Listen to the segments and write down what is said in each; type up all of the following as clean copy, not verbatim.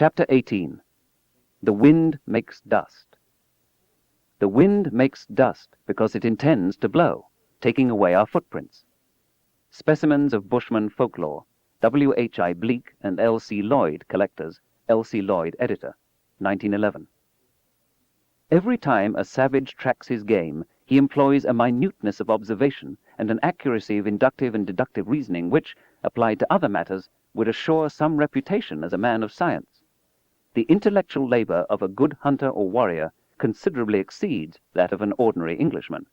Chapter 18. The wind makes dust. The wind makes dust because it intends to blow, taking away our footprints. Specimens of Bushman Folklore, W. H. I. Bleek and L. C. Lloyd, collectors, L. C. Lloyd, editor, 1911. Every time a savage tracks his game, he employs a minuteness of observation and an accuracy of inductive and deductive reasoning which, applied to other matters, would assure some reputation as a man of science. The intellectual labor of a good hunter or warrior considerably exceeds that of an ordinary Englishman.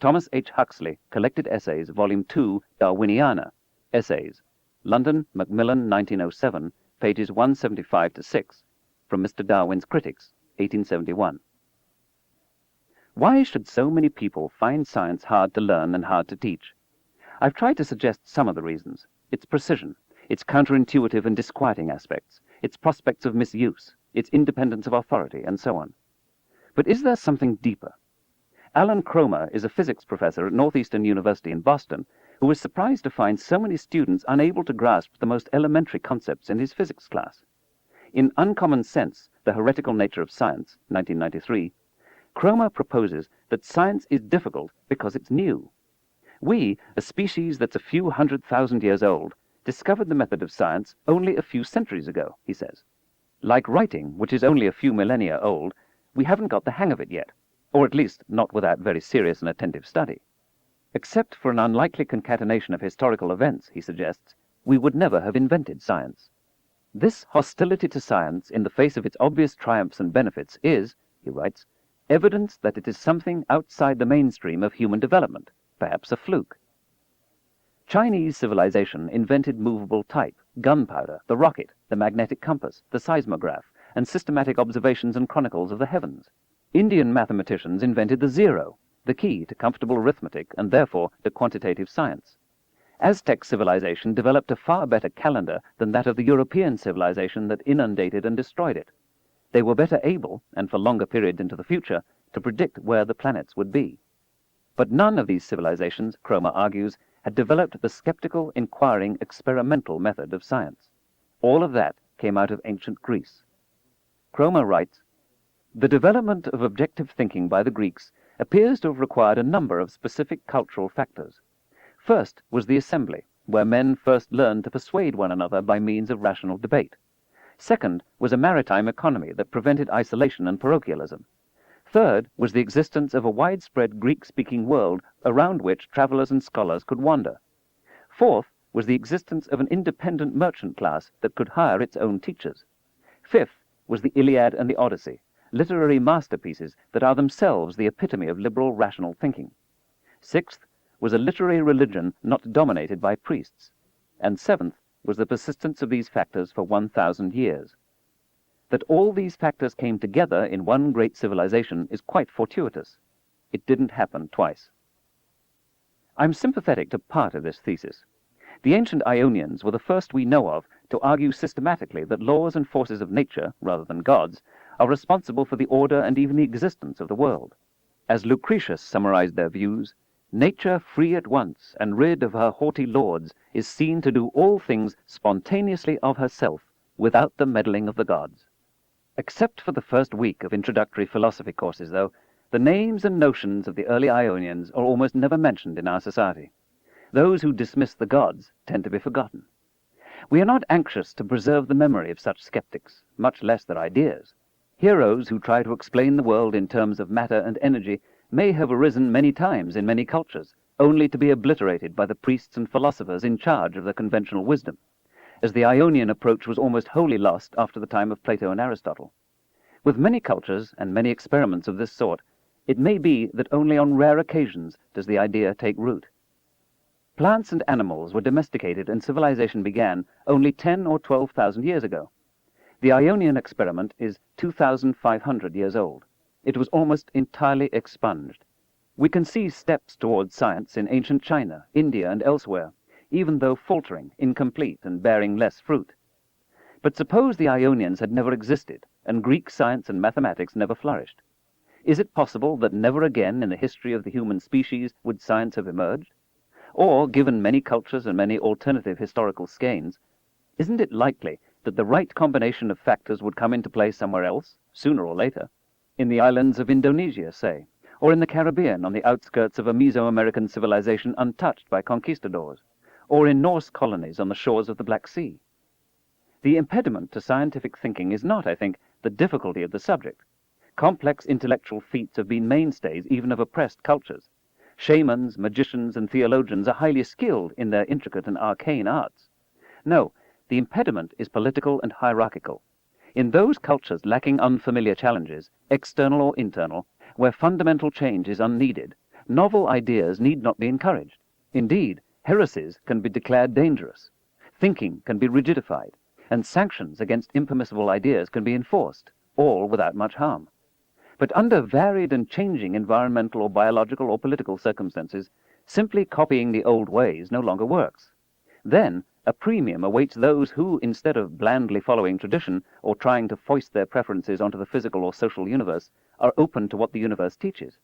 Thomas H. Huxley, Collected Essays, Volume 2, Darwiniana, Essays, London, Macmillan, 1907, pages 175-6, from Mr. Darwin's Critics, 1871. Why should so many people find science hard to learn and hard to teach? I've tried to suggest some of the reasons: its precision, its counterintuitive and disquieting aspects, its prospects of misuse, its independence of authority, and so on. But is there something deeper? Alan Cromer is a physics professor at Northeastern University in Boston who was surprised to find so many students unable to grasp the most elementary concepts in his physics class. In Uncommon Sense, The Heretical Nature of Science, 1993, Cromer proposes that science is difficult because it's new. We, a species that's a few 100,000 years old, discovered the method of science only a few centuries ago, he says. Like writing, which is only a few millennia old, we haven't got the hang of it yet, or at least not without very serious and attentive study. Except for an unlikely concatenation of historical events, he suggests, we would never have invented science. This hostility to science in the face of its obvious triumphs and benefits is, he writes, evidence that it is something outside the mainstream of human development, perhaps a fluke. Chinese civilization invented movable type, gunpowder, the rocket, the magnetic compass, the seismograph, and systematic observations and chronicles of the heavens. Indian mathematicians invented the zero, the key to comfortable arithmetic and therefore to quantitative science. Aztec civilization developed a far better calendar than that of the European civilization that inundated and destroyed it. They were better able, and for longer periods into the future, to predict where the planets would be. But none of these civilizations, Cromer argues, had developed the skeptical, inquiring, experimental method of science. All of that came out of ancient Greece. Cromer writes, the development of objective thinking by the Greeks appears to have required a number of specific cultural factors. First was the assembly, where men first learned to persuade one another by means of rational debate. Second was a maritime economy that prevented isolation and parochialism. Third was the existence of a widespread Greek-speaking world around which travelers and scholars could wander. Fourth was the existence of an independent merchant class that could hire its own teachers. Fifth was the Iliad and the Odyssey, literary masterpieces that are themselves the epitome of liberal rational thinking. Sixth was a literary religion not dominated by priests. And seventh was the persistence of these factors for 1,000 years. That all these factors came together in one great civilization is quite fortuitous. It didn't happen twice. I'm sympathetic to part of this thesis. The ancient Ionians were the first we know of to argue systematically that laws and forces of nature, rather than gods, are responsible for the order and even the existence of the world. As Lucretius summarized their views, nature free at once and rid of her haughty lords is seen to do all things spontaneously of herself, without the meddling of the gods. Except for the first week of introductory philosophy courses, though, the names and notions of the early Ionians are almost never mentioned in our society. Those who dismiss the gods tend to be forgotten. We are not anxious to preserve the memory of such skeptics, much less their ideas. Heroes who try to explain the world in terms of matter and energy may have arisen many times in many cultures, only to be obliterated by the priests and philosophers in charge of the conventional wisdom, as the Ionian approach was almost wholly lost after the time of Plato and Aristotle. With many cultures and many experiments of this sort, it may be that only on rare occasions does the idea take root. Plants and animals were domesticated and civilization began only 10 or 12,000 years ago. The Ionian experiment is 2,500 years old. It was almost entirely expunged. We can see steps towards science in ancient China, India, and elsewhere, even though faltering, incomplete, and bearing less fruit. But suppose the Ionians had never existed, and Greek science and mathematics never flourished. Is it possible that never again in the history of the human species would science have emerged? Or, given many cultures and many alternative historical skeins, isn't it likely that the right combination of factors would come into play somewhere else, sooner or later, in the islands of Indonesia, say, or in the Caribbean on the outskirts of a Mesoamerican civilization untouched by conquistadors, or in Norse colonies on the shores of the Black Sea. The impediment to scientific thinking is not, I think, the difficulty of the subject. Complex intellectual feats have been mainstays even of oppressed cultures. Shamans, magicians, and theologians are highly skilled in their intricate and arcane arts. No, the impediment is political and hierarchical. In those cultures lacking unfamiliar challenges, external or internal, where fundamental change is unneeded, novel ideas need not be encouraged. Indeed, heresies can be declared dangerous. Thinking can be rigidified, and sanctions against impermissible ideas can be enforced, all without much harm. But under varied and changing environmental or biological or political circumstances, simply copying the old ways no longer works. Then a premium awaits those who, instead of blandly following tradition or trying to foist their preferences onto the physical or social universe, are open to what the universe teaches.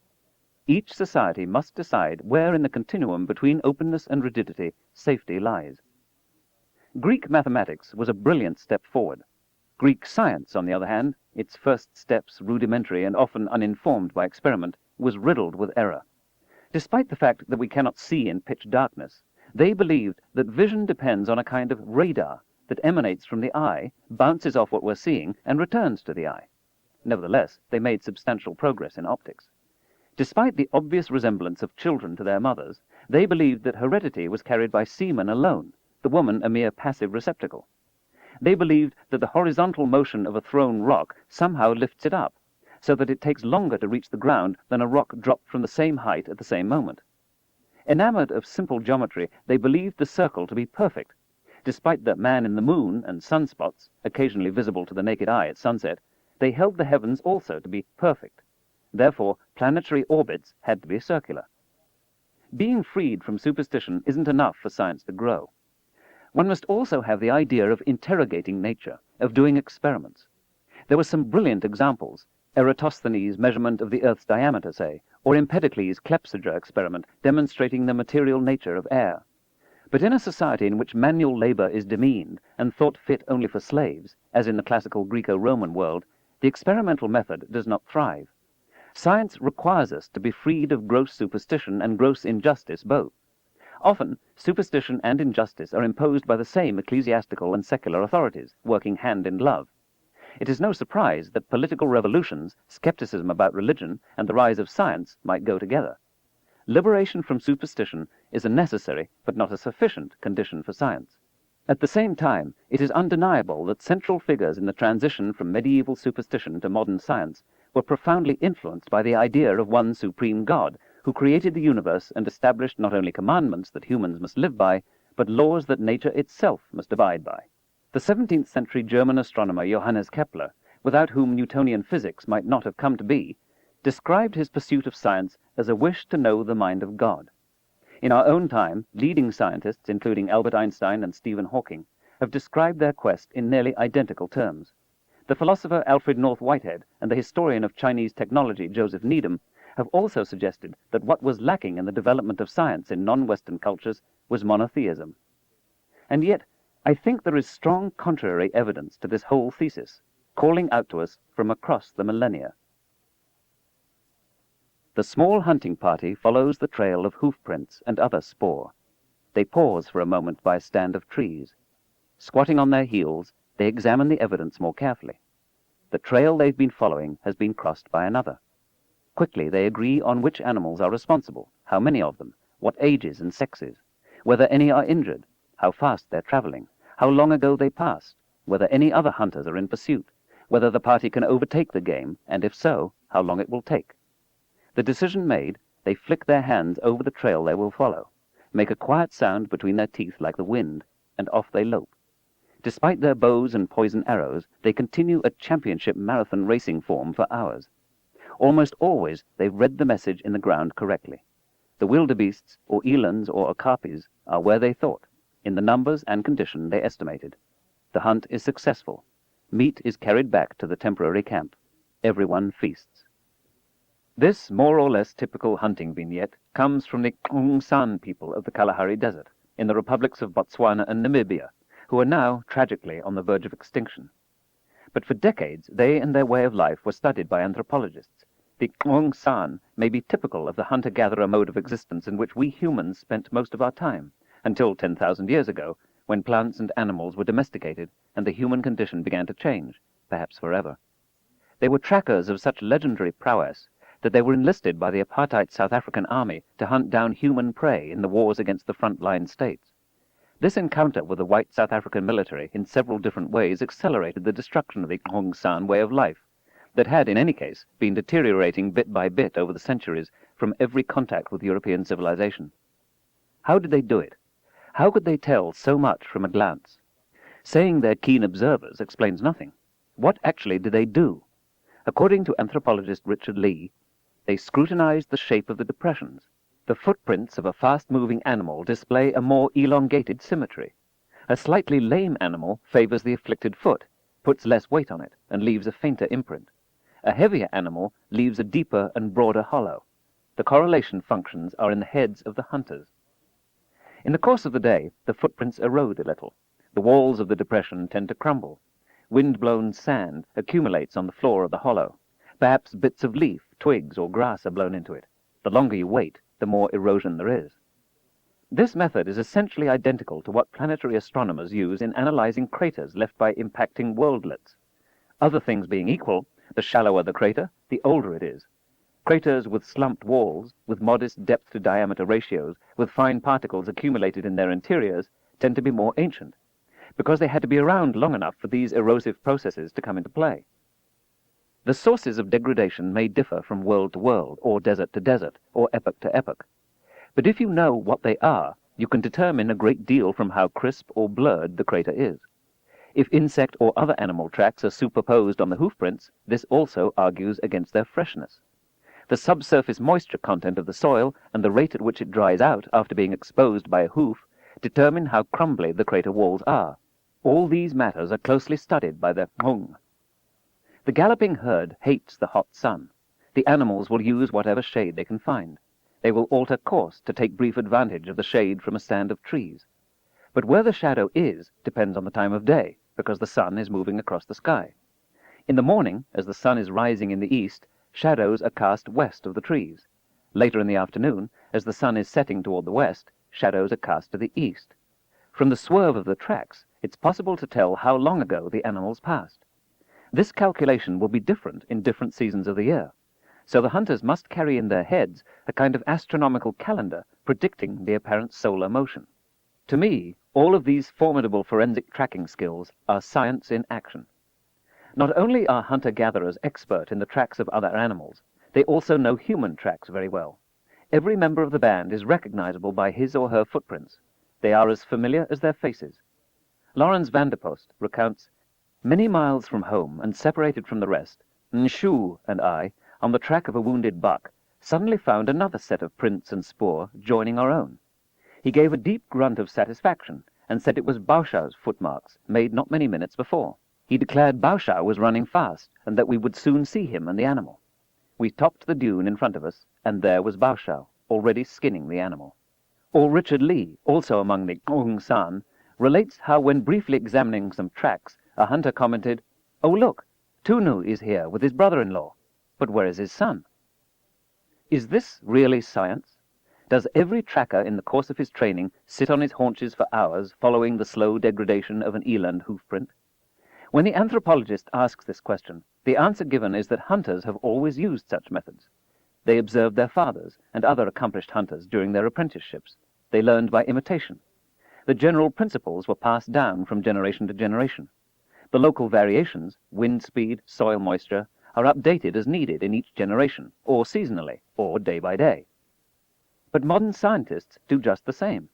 Each society must decide where in the continuum between openness and rigidity safety lies. Greek mathematics was a brilliant step forward. Greek science, on the other hand, its first steps rudimentary and often uninformed by experiment, was riddled with error. Despite the fact that we cannot see in pitch darkness, they believed that vision depends on a kind of radar that emanates from the eye, bounces off what we're seeing, and returns to the eye. Nevertheless, they made substantial progress in optics. Despite the obvious resemblance of children to their mothers, they believed that heredity was carried by semen alone, the woman a mere passive receptacle. They believed that the horizontal motion of a thrown rock somehow lifts it up, so that it takes longer to reach the ground than a rock dropped from the same height at the same moment. Enamored of simple geometry, they believed the circle to be perfect. Despite the man in the moon and sunspots, occasionally visible to the naked eye at sunset, they held the heavens also to be perfect. Therefore, planetary orbits had to be circular. Being freed from superstition isn't enough for science to grow. One must also have the idea of interrogating nature, of doing experiments. There were some brilliant examples, Eratosthenes' measurement of the Earth's diameter, say, or Empedocles' clepsydra experiment demonstrating the material nature of air. But in a society in which manual labor is demeaned and thought fit only for slaves, as in the classical Greco-Roman world, the experimental method does not thrive. Science requires us to be freed of gross superstition and gross injustice both. Often, superstition and injustice are imposed by the same ecclesiastical and secular authorities, working hand in glove. It is no surprise that political revolutions, skepticism about religion, and the rise of science might go together. Liberation from superstition is a necessary, but not a sufficient, condition for science. At the same time, it is undeniable that central figures in the transition from medieval superstition to modern science were profoundly influenced by the idea of one supreme God, who created the universe and established not only commandments that humans must live by, but laws that nature itself must abide by. The 17th century German astronomer Johannes Kepler, without whom Newtonian physics might not have come to be, described his pursuit of science as a wish to know the mind of God. In our own time, leading scientists, including Albert Einstein and Stephen Hawking, have described their quest in nearly identical terms. The philosopher Alfred North Whitehead and the historian of Chinese technology Joseph Needham have also suggested that what was lacking in the development of science in non-Western cultures was monotheism. And yet, I think there is strong contrary evidence to this whole thesis, calling out to us from across the millennia. The small hunting party follows the trail of hoof prints and other spoor. They pause for a moment by a stand of trees. Squatting on their heels, they examine the evidence more carefully. The trail they've been following has been crossed by another. Quickly they agree on which animals are responsible, how many of them, what ages and sexes, whether any are injured, how fast they're traveling, how long ago they passed, whether any other hunters are in pursuit, whether the party can overtake the game, and if so, how long it will take. The decision made, they flick their hands over the trail they will follow, make a quiet sound between their teeth like the wind, and off they lope. Despite their bows and poison arrows, they continue a championship marathon racing form for hours. Almost always they've read the message in the ground correctly. The wildebeests, or elands, or okapis, are where they thought, in the numbers and condition they estimated. The hunt is successful. Meat is carried back to the temporary camp. Everyone feasts. This more or less typical hunting vignette comes from the Kong San people of the Kalahari Desert, in the republics of Botswana and Namibia, who are now, tragically, on the verge of extinction. But for decades, they and their way of life were studied by anthropologists. The San may be typical of the hunter-gatherer mode of existence in which we humans spent most of our time, until 10,000 years ago, when plants and animals were domesticated and the human condition began to change, perhaps forever. They were trackers of such legendary prowess that they were enlisted by the apartheid South African army to hunt down human prey in the wars against the front-line states. This encounter with the white South African military in several different ways accelerated the destruction of the San way of life, that had, in any case, been deteriorating bit by bit over the centuries from every contact with European civilization. How did they do it? How could they tell so much from a glance? Saying they're keen observers explains nothing. What actually did they do? According to anthropologist Richard Lee, they scrutinized the shape of the depressions. The footprints of a fast-moving animal display a more elongated symmetry. A slightly lame animal favors the afflicted foot, puts less weight on it, and leaves a fainter imprint. A heavier animal leaves a deeper and broader hollow. The correlation functions are in the heads of the hunters. In the course of the day, the footprints erode a little. The walls of the depression tend to crumble. Wind-blown sand accumulates on the floor of the hollow. Perhaps bits of leaf, twigs, or grass are blown into it. The longer you wait, the more erosion there is. This method is essentially identical to what planetary astronomers use in analyzing craters left by impacting worldlets. Other things being equal, the shallower the crater, the older it is. Craters with slumped walls, with modest depth-to-diameter ratios, with fine particles accumulated in their interiors, tend to be more ancient, because they had to be around long enough for these erosive processes to come into play. The sources of degradation may differ from world to world, or desert to desert, or epoch to epoch. But if you know what they are, you can determine a great deal from how crisp or blurred the crater is. If insect or other animal tracks are superposed on the hoofprints, this also argues against their freshness. The subsurface moisture content of the soil and the rate at which it dries out after being exposed by a hoof determine how crumbly the crater walls are. All these matters are closely studied by the Hung. The galloping herd hates the hot sun. The animals will use whatever shade they can find. They will alter course to take brief advantage of the shade from a stand of trees. But where the shadow is depends on the time of day, because the sun is moving across the sky. In the morning, as the sun is rising in the east, shadows are cast west of the trees. Later in the afternoon, as the sun is setting toward the west, shadows are cast to the east. From the swerve of the tracks, it's possible to tell how long ago the animals passed. This calculation will be different in different seasons of the year, so the hunters must carry in their heads a kind of astronomical calendar predicting the apparent solar motion. To me, all of these formidable forensic tracking skills are science in action. Not only are hunter-gatherers expert in the tracks of other animals, they also know human tracks very well. Every member of the band is recognizable by his or her footprints. They are as familiar as their faces. Lawrence Vanderpost recounts, "Many miles from home and separated from the rest, Nshu and I, on the track of a wounded buck, suddenly found another set of prints and spoor joining our own. He gave a deep grunt of satisfaction and said it was Bauscha's footmarks, made not many minutes before. He declared Bauscha was running fast and that we would soon see him and the animal. We topped the dune in front of us, and there was Bauscha, already skinning the animal." Or Richard Lee, also among the Hung San, relates how when briefly examining some tracks, a hunter commented, "Oh, look, Tunu is here with his brother-in-law. But where is his son?" Is this really science? Does every tracker in the course of his training sit on his haunches for hours, following the slow degradation of an eland hoofprint? When the anthropologist asks this question, the answer given is that hunters have always used such methods. They observed their fathers and other accomplished hunters during their apprenticeships. They learned by imitation. The general principles were passed down from generation to generation. The local variations, wind speed, soil moisture, are updated as needed in each generation, or seasonally, or day by day. But modern scientists do just the same.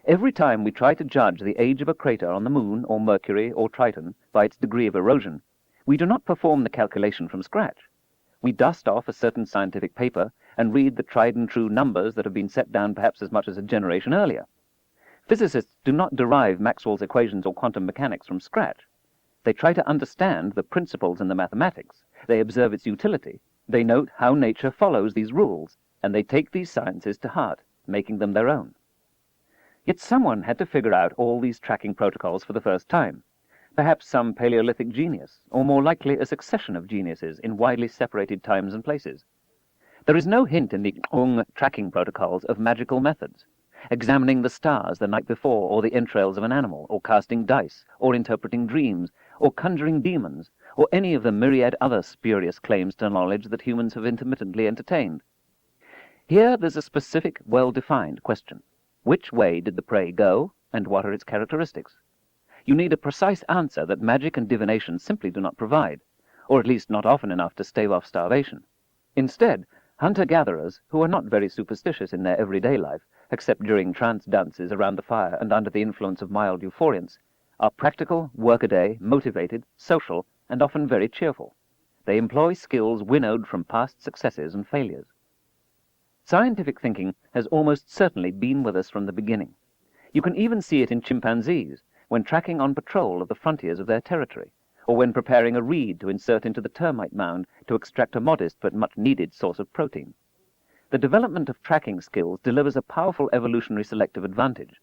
Every time we try to judge the age of a crater on the Moon, or Mercury, or Triton by its degree of erosion, we do not perform the calculation from scratch. We dust off a certain scientific paper and read the tried-and-true numbers that have been set down perhaps as much as a generation earlier. Physicists do not derive Maxwell's equations or quantum mechanics from scratch. They try to understand the principles in the mathematics. They observe its utility. They note how nature follows these rules, and they take these sciences to heart, making them their own. Yet someone had to figure out all these tracking protocols for the first time. Perhaps some Paleolithic genius, or more likely a succession of geniuses in widely separated times and places. There is no hint in the tracking protocols of magical methods, examining the stars the night before, or the entrails of an animal, or casting dice, or interpreting dreams, or conjuring demons, or any of the myriad other spurious claims to knowledge that humans have intermittently entertained. Here there's a specific, well-defined question. Which way did the prey go, and what are its characteristics? You need a precise answer that magic and divination simply do not provide, or at least not often enough to stave off starvation. Instead, hunter-gatherers, who are not very superstitious in their everyday life, except during trance dances around the fire and under the influence of mild euphoriants, are practical, workaday, motivated, social, and often very cheerful. They employ skills winnowed from past successes and failures. Scientific thinking has almost certainly been with us from the beginning. You can even see it in chimpanzees, when tracking on patrol of the frontiers of their territory, or when preparing a reed to insert into the termite mound to extract a modest but much-needed source of protein. The development of tracking skills delivers a powerful evolutionary selective advantage.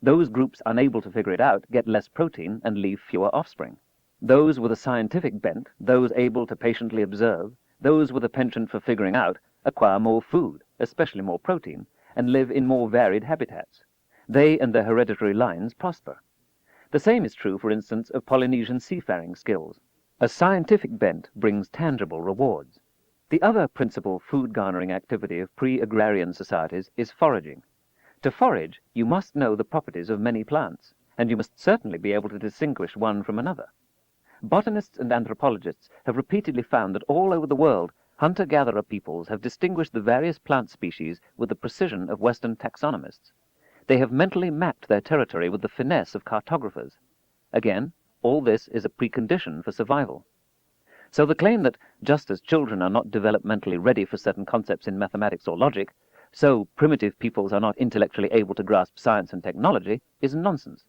Those groups unable to figure it out get less protein and leave fewer offspring. Those with a scientific bent, those able to patiently observe, those with a penchant for figuring out, acquire more food, especially more protein, and live in more varied habitats. They and their hereditary lines prosper. The same is true, for instance, of Polynesian seafaring skills. A scientific bent brings tangible rewards. The other principal food-garnering activity of pre-agrarian societies is foraging. To forage, you must know the properties of many plants, and you must certainly be able to distinguish one from another. Botanists and anthropologists have repeatedly found that all over the world, hunter-gatherer peoples have distinguished the various plant species with the precision of Western taxonomists. They have mentally mapped their territory with the finesse of cartographers. Again, all this is a precondition for survival. So the claim that, just as children are not developmentally ready for certain concepts in mathematics or logic, so primitive peoples are not intellectually able to grasp science and technology, is nonsense.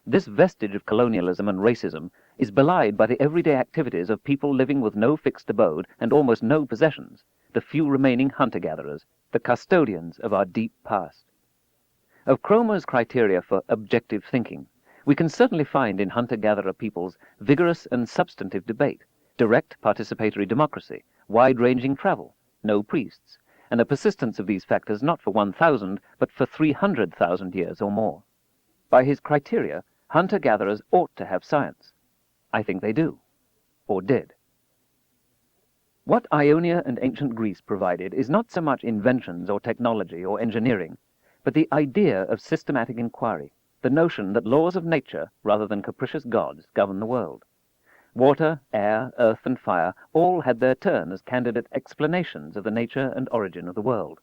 This vestige of colonialism and racism is belied by the everyday activities of people living with no fixed abode and almost no possessions, the few remaining hunter-gatherers, the custodians of our deep past. Of Cromer's criteria for objective thinking, we can certainly find in hunter-gatherer peoples vigorous and substantive debate, direct participatory democracy, wide-ranging travel, no priests, and a persistence of these factors not for 1,000, but for 300,000 years or more. By his criteria, hunter-gatherers ought to have science. I think they do, or did. What Ionia and ancient Greece provided is not so much inventions or technology or engineering, but the idea of systematic inquiry, the notion that laws of nature, rather than capricious gods, govern the world. Water, air, earth, and fire all had their turn as candidate explanations of the nature and origin of the world.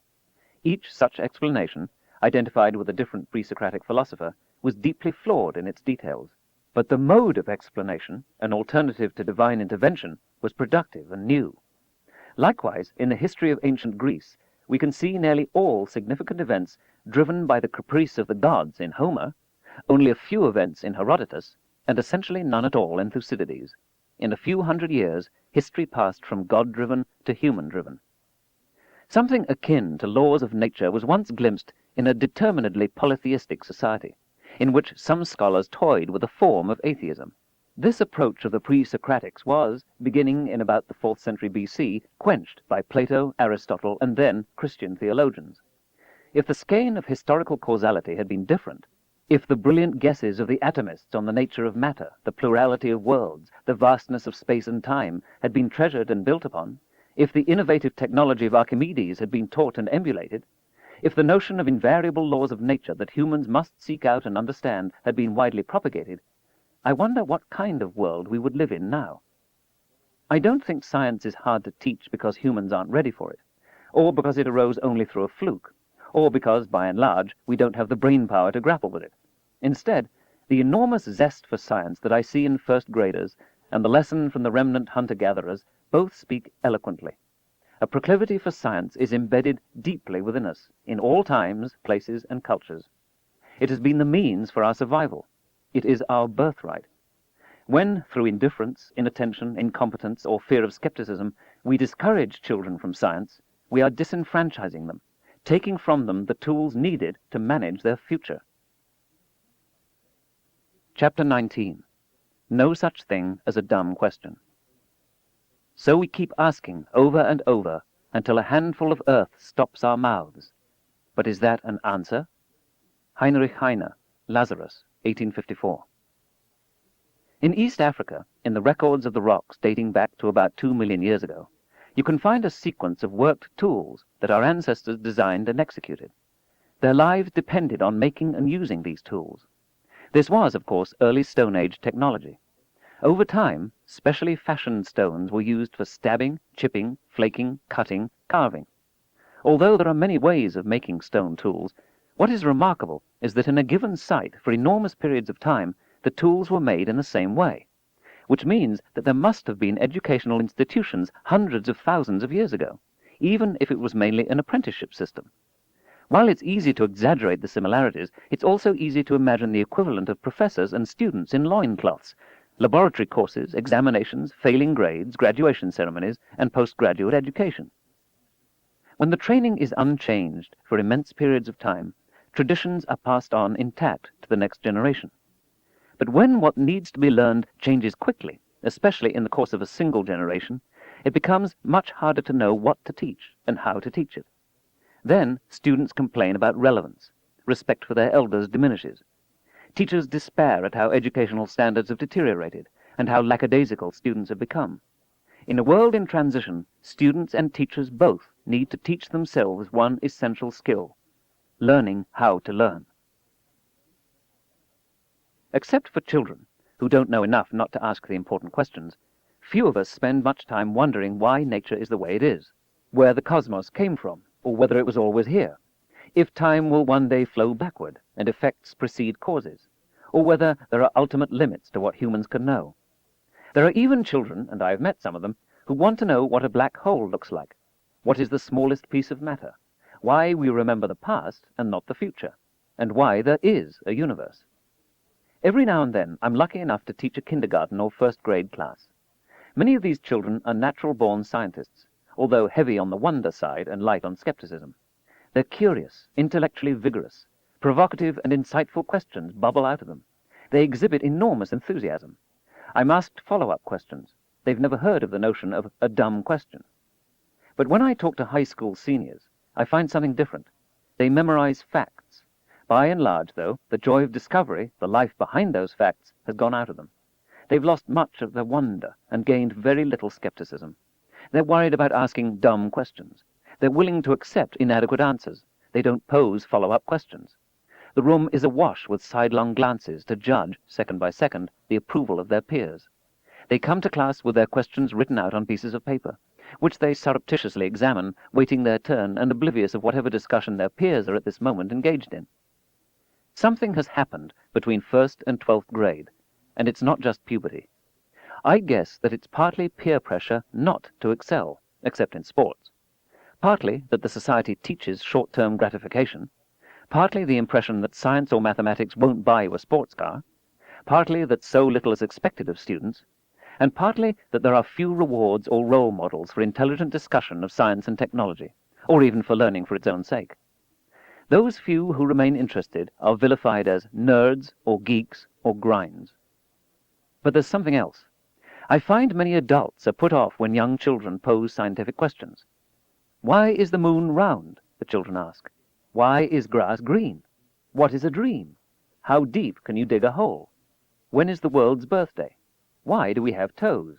Each such explanation, identified with a different pre-Socratic philosopher, was deeply flawed in its details. But the mode of explanation, an alternative to divine intervention, was productive and new. Likewise, in the history of ancient Greece, we can see nearly all significant events driven by the caprice of the gods in Homer, only a few events in Herodotus, and essentially none at all in Thucydides. In a few hundred years, history passed from God-driven to human-driven. Something akin to laws of nature was once glimpsed in a determinedly polytheistic society, in which some scholars toyed with a form of atheism. This approach of the pre-Socratics was, beginning in about the 4th century BC, quenched by Plato, Aristotle, and then Christian theologians. If the skein of historical causality had been different, if the brilliant guesses of the atomists on the nature of matter, the plurality of worlds, the vastness of space and time had been treasured and built upon, if the innovative technology of Archimedes had been taught and emulated, if the notion of invariable laws of nature that humans must seek out and understand had been widely propagated, I wonder what kind of world we would live in now. I don't think science is hard to teach because humans aren't ready for it, or because it arose only through a fluke, or because, by and large, we don't have the brain power to grapple with it. Instead, the enormous zest for science that I see in first graders and the lesson from the remnant hunter-gatherers both speak eloquently. A proclivity for science is embedded deeply within us, in all times, places, and cultures. It has been the means for our survival. It is our birthright. When, through indifference, inattention, incompetence, or fear of skepticism, we discourage children from science, we are disenfranchising them, taking from them the tools needed to manage their future. Chapter 19. No such thing as a dumb question. So we keep asking over and over until a handful of earth stops our mouths. But is that an answer? Heinrich Heine, Lazarus, 1854. In East Africa, in the records of the rocks dating back to about 2 million years ago, you can find a sequence of worked tools that our ancestors designed and executed. Their lives depended on making and using these tools. This was, of course, early Stone Age technology. Over time, specially fashioned stones were used for stabbing, chipping, flaking, cutting, carving. Although there are many ways of making stone tools, what is remarkable is that in a given site, for enormous periods of time, the tools were made in the same way, which means that there must have been educational institutions hundreds of thousands of years ago, even if it was mainly an apprenticeship system. While it's easy to exaggerate the similarities, it's also easy to imagine the equivalent of professors and students in loincloths, laboratory courses, examinations, failing grades, graduation ceremonies, and postgraduate education. When the training is unchanged for immense periods of time, traditions are passed on intact to the next generation. But when what needs to be learned changes quickly, especially in the course of a single generation, it becomes much harder to know what to teach and how to teach it. Then students complain about relevance. Respect for their elders diminishes. Teachers despair at how educational standards have deteriorated and how lackadaisical students have become. In a world in transition, students and teachers both need to teach themselves one essential skill: learning how to learn. Except for children, who don't know enough not to ask the important questions, few of us spend much time wondering why nature is the way it is, where the cosmos came from, or whether it was always here, if time will one day flow backward and effects precede causes, or whether there are ultimate limits to what humans can know. There are even children, and I have met some of them, who want to know what a black hole looks like, what is the smallest piece of matter, why we remember the past and not the future, and why there is a universe. Every now and then I'm lucky enough to teach a kindergarten or first grade class. Many of these children are natural-born scientists, although heavy on the wonder side and light on skepticism. They're curious, intellectually vigorous. Provocative and insightful questions bubble out of them. They exhibit enormous enthusiasm. I'm asked follow-up questions. They've never heard of the notion of a dumb question. But when I talk to high school seniors, I find something different. They memorize facts. By and large, though, the joy of discovery, the life behind those facts, has gone out of them. They've lost much of their wonder and gained very little skepticism. They're worried about asking dumb questions. They're willing to accept inadequate answers. They don't pose follow-up questions. The room is awash with sidelong glances to judge, second by second, the approval of their peers. They come to class with their questions written out on pieces of paper, which they surreptitiously examine, waiting their turn and oblivious of whatever discussion their peers are at this moment engaged in. Something has happened between 1st and 12th grade, and it's not just puberty. I guess that it's partly peer pressure not to excel, except in sports. Partly that the society teaches short-term gratification. Partly the impression that science or mathematics won't buy you a sports car. Partly that so little is expected of students. And partly that there are few rewards or role models for intelligent discussion of science and technology, or even for learning for its own sake. Those few who remain interested are vilified as nerds or geeks or grinds. But there's something else. I find many adults are put off when young children pose scientific questions. Why is the moon round? The children ask. Why is grass green? What is a dream? How deep can you dig a hole? When is the world's birthday? Why do we have toes?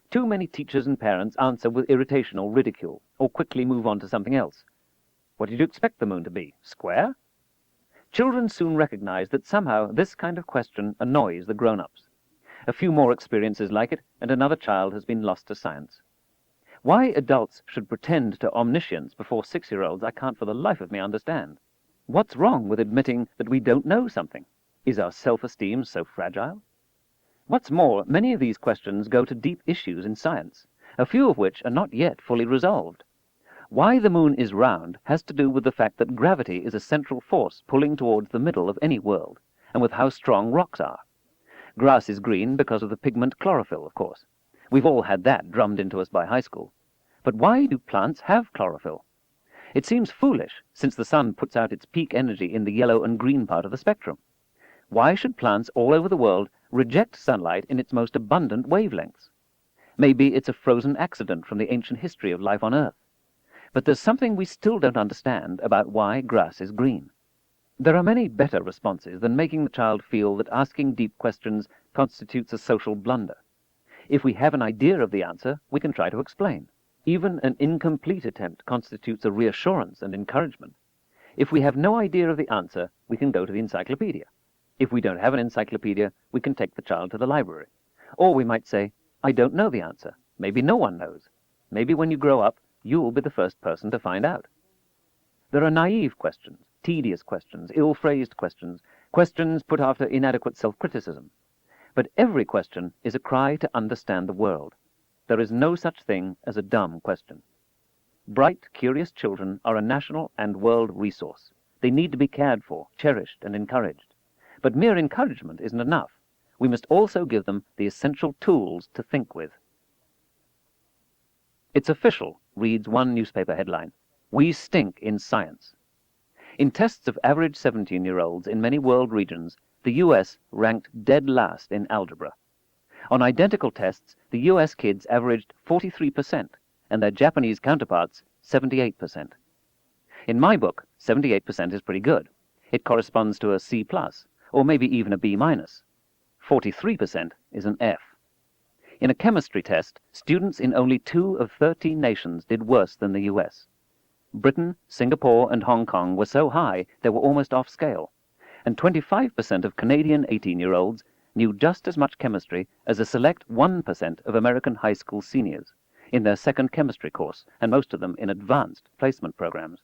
Too many teachers and parents answer with irritation or ridicule, or quickly move on to something else. What did you expect the moon to be? Square? Children soon recognize that somehow this kind of question annoys the grown-ups. A few more experiences like it, and another child has been lost to science. Why adults should pretend to omniscience before 6-year-olds I can't for the life of me understand. What's wrong with admitting that we don't know something? Is our self-esteem so fragile? What's more, many of these questions go to deep issues in science, a few of which are not yet fully resolved. Why the moon is round has to do with the fact that gravity is a central force pulling towards the middle of any world, and with how strong rocks are. Grass is green because of the pigment chlorophyll, of course. We've all had that drummed into us by high school. But why do plants have chlorophyll? It seems foolish, since the sun puts out its peak energy in the yellow and green part of the spectrum. Why should plants all over the world reject sunlight in its most abundant wavelengths? Maybe it's a frozen accident from the ancient history of life on Earth. But there's something we still don't understand about why grass is green. There are many better responses than making the child feel that asking deep questions constitutes a social blunder. If we have an idea of the answer, we can try to explain. Even an incomplete attempt constitutes a reassurance and encouragement. If we have no idea of the answer, we can go to the encyclopedia. If we don't have an encyclopedia, we can take the child to the library. Or we might say, I don't know the answer. Maybe no one knows. Maybe when you grow up, you'll be the first person to find out. There are naive questions, tedious questions, ill-phrased questions, questions put after inadequate self-criticism. But every question is a cry to understand the world. There is no such thing as a dumb question. Bright, curious children are a national and world resource. They need to be cared for, cherished, and encouraged. But mere encouragement isn't enough. We must also give them the essential tools to think with. It's official, reads one newspaper headline. We stink in science. In tests of average 17-year-olds in many world regions, the US ranked dead last in algebra. On identical tests, the US kids averaged 43%, and their Japanese counterparts 78%. In my book, 78% is pretty good. It corresponds to a C+, or maybe even a B-. 43% is an F. In a chemistry test, students in only 2 of 13 nations did worse than the US. Britain, Singapore, and Hong Kong were so high they were almost off scale, and 25% of Canadian 18-year-olds knew just as much chemistry as a select 1% of American high school seniors in their second chemistry course, and most of them in advanced placement programs.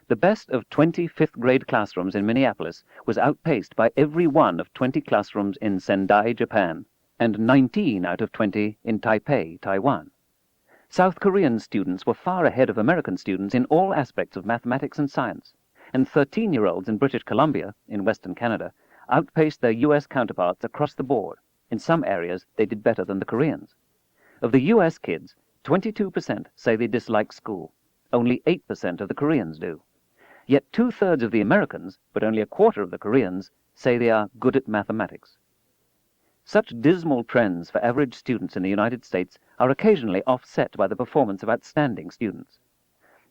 The best of 20 fifth-grade classrooms in Minneapolis was outpaced by every one of 20 classrooms in Sendai, Japan, and 19 out of 20 in Taipei, Taiwan. South Korean students were far ahead of American students in all aspects of mathematics and science, and 13-year-olds in British Columbia, in Western Canada, outpaced their US counterparts across the board. In some areas, they did better than the Koreans. Of the US kids, 22% say they dislike school. Only 8% of the Koreans do. Yet 2/3 of the Americans, but only a quarter of the Koreans, say they are good at mathematics. Such dismal trends for average students in the United States are occasionally offset by the performance of outstanding students.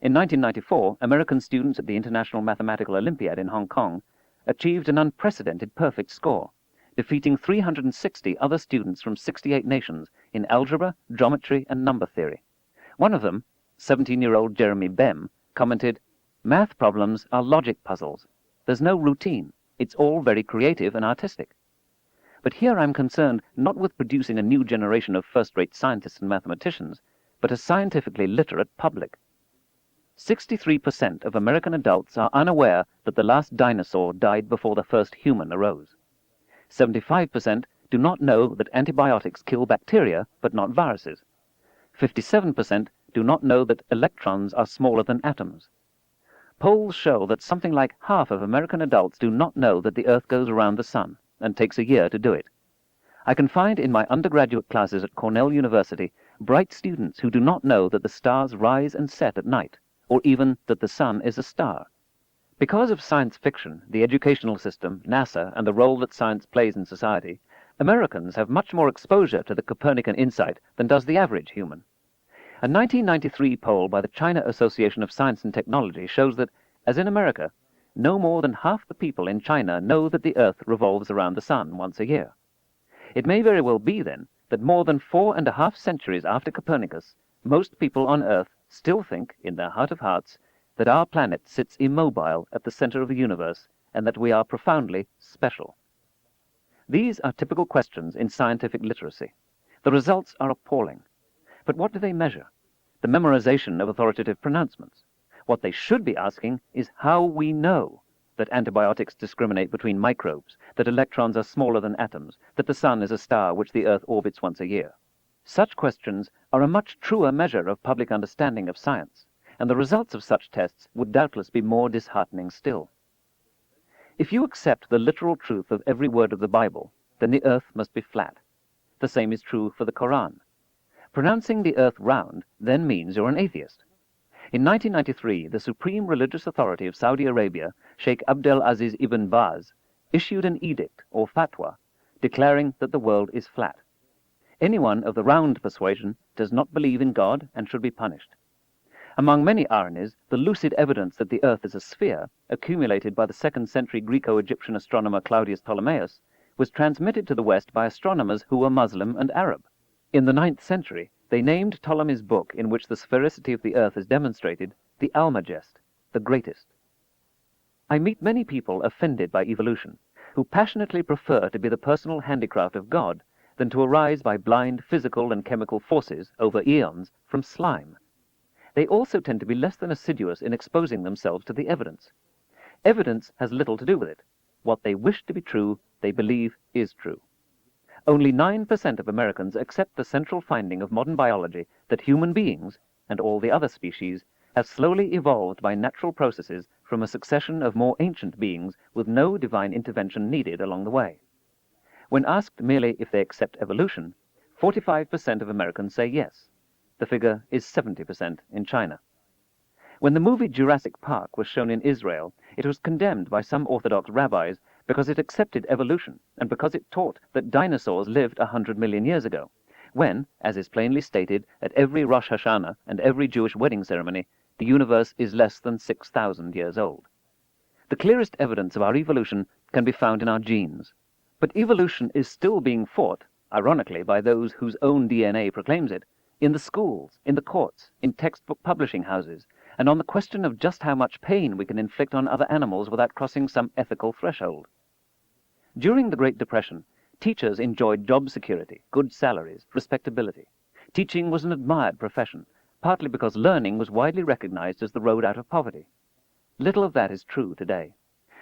In 1994, American students at the International Mathematical Olympiad in Hong Kong achieved an unprecedented perfect score, defeating 360 other students from 68 nations in algebra, geometry, and number theory. One of them, 17-year-old Jeremy Bem, commented, "Math problems are logic puzzles. There's no routine. It's all very creative and artistic." But here I'm concerned not with producing a new generation of first-rate scientists and mathematicians, but a scientifically literate public. 63% of American adults are unaware that the last dinosaur died before the first human arose. 75% do not know that antibiotics kill bacteria, but not viruses. 57% do not know that electrons are smaller than atoms. Polls show that something like half of American adults do not know that the Earth goes around the sun, and takes a year to do it. I can find in my undergraduate classes at Cornell University bright students who do not know that the stars rise and set at night, or even that the sun is a star. Because of science fiction, the educational system, NASA, and the role that science plays in society, Americans have much more exposure to the Copernican insight than does the average human. A 1993 poll by the China Association of Science and Technology shows that, as in America, no more than half the people in China know that the Earth revolves around the sun once a year. It may very well be, then, that more than 4.5 centuries after Copernicus, most people on Earth still think, in their heart of hearts, that our planet sits immobile at the center of the universe, and that we are profoundly special. These are typical questions in scientific literacy. The results are appalling. But what do they measure? The memorization of authoritative pronouncements. What they should be asking is how we know that antibiotics discriminate between microbes, that electrons are smaller than atoms, that the sun is a star which the Earth orbits once a year. Such questions are a much truer measure of public understanding of science, and the results of such tests would doubtless be more disheartening still. If you accept the literal truth of every word of the Bible, then the Earth must be flat. The same is true for the Koran. Pronouncing the Earth round then means you're an atheist. In 1993, the supreme religious authority of Saudi Arabia, Sheikh Abdel Aziz ibn Baz, issued an edict, or fatwa, declaring that the world is flat. Anyone of the round persuasion does not believe in God and should be punished. Among many ironies, the lucid evidence that the earth is a sphere, accumulated by the 2nd century Greco-Egyptian astronomer Claudius Ptolemaeus, was transmitted to the West by astronomers who were Muslim and Arab. In the 9th century, they named Ptolemy's book, in which the sphericity of the earth is demonstrated, the Almagest, the greatest. I meet many people offended by evolution, who passionately prefer to be the personal handicraft of God than to arise by blind physical and chemical forces over eons from slime. They also tend to be less than assiduous in exposing themselves to the evidence. Evidence has little to do with it. What they wish to be true, they believe is true. Only 9% of Americans accept the central finding of modern biology that human beings, and all the other species, have slowly evolved by natural processes from a succession of more ancient beings with no divine intervention needed along the way. When asked merely if they accept evolution, 45% of Americans say yes. The figure is 70% in China. When the movie Jurassic Park was shown in Israel, it was condemned by some Orthodox rabbis because it accepted evolution and because it taught that dinosaurs lived 100 million years ago, when, as is plainly stated at every Rosh Hashanah and every Jewish wedding ceremony, the universe is less than 6,000 years old. The clearest evidence of our evolution can be found in our genes. But evolution is still being fought, ironically, by those whose own DNA proclaims it, in the schools, in the courts, in textbook publishing houses, and on the question of just how much pain we can inflict on other animals without crossing some ethical threshold. During the Great Depression, teachers enjoyed job security, good salaries, respectability. Teaching was an admired profession, partly because learning was widely recognized as the road out of poverty. Little of that is true today,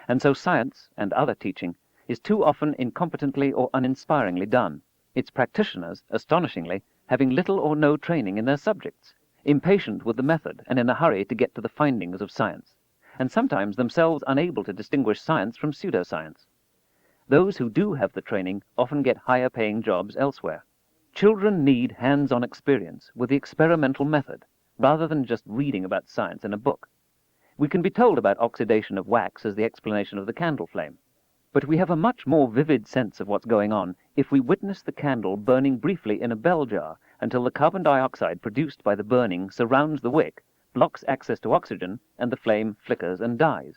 and so science, and other teaching, is too often incompetently or uninspiringly done, its practitioners, astonishingly, having little or no training in their subjects, impatient with the method and in a hurry to get to the findings of science, and sometimes themselves unable to distinguish science from pseudoscience. Those who do have the training often get higher-paying jobs elsewhere. Children need hands-on experience with the experimental method, rather than just reading about science in a book. We can be told about oxidation of wax as the explanation of the candle flame, but we have a much more vivid sense of what's going on if we witness the candle burning briefly in a bell jar until the carbon dioxide produced by the burning surrounds the wick, blocks access to oxygen, and the flame flickers and dies.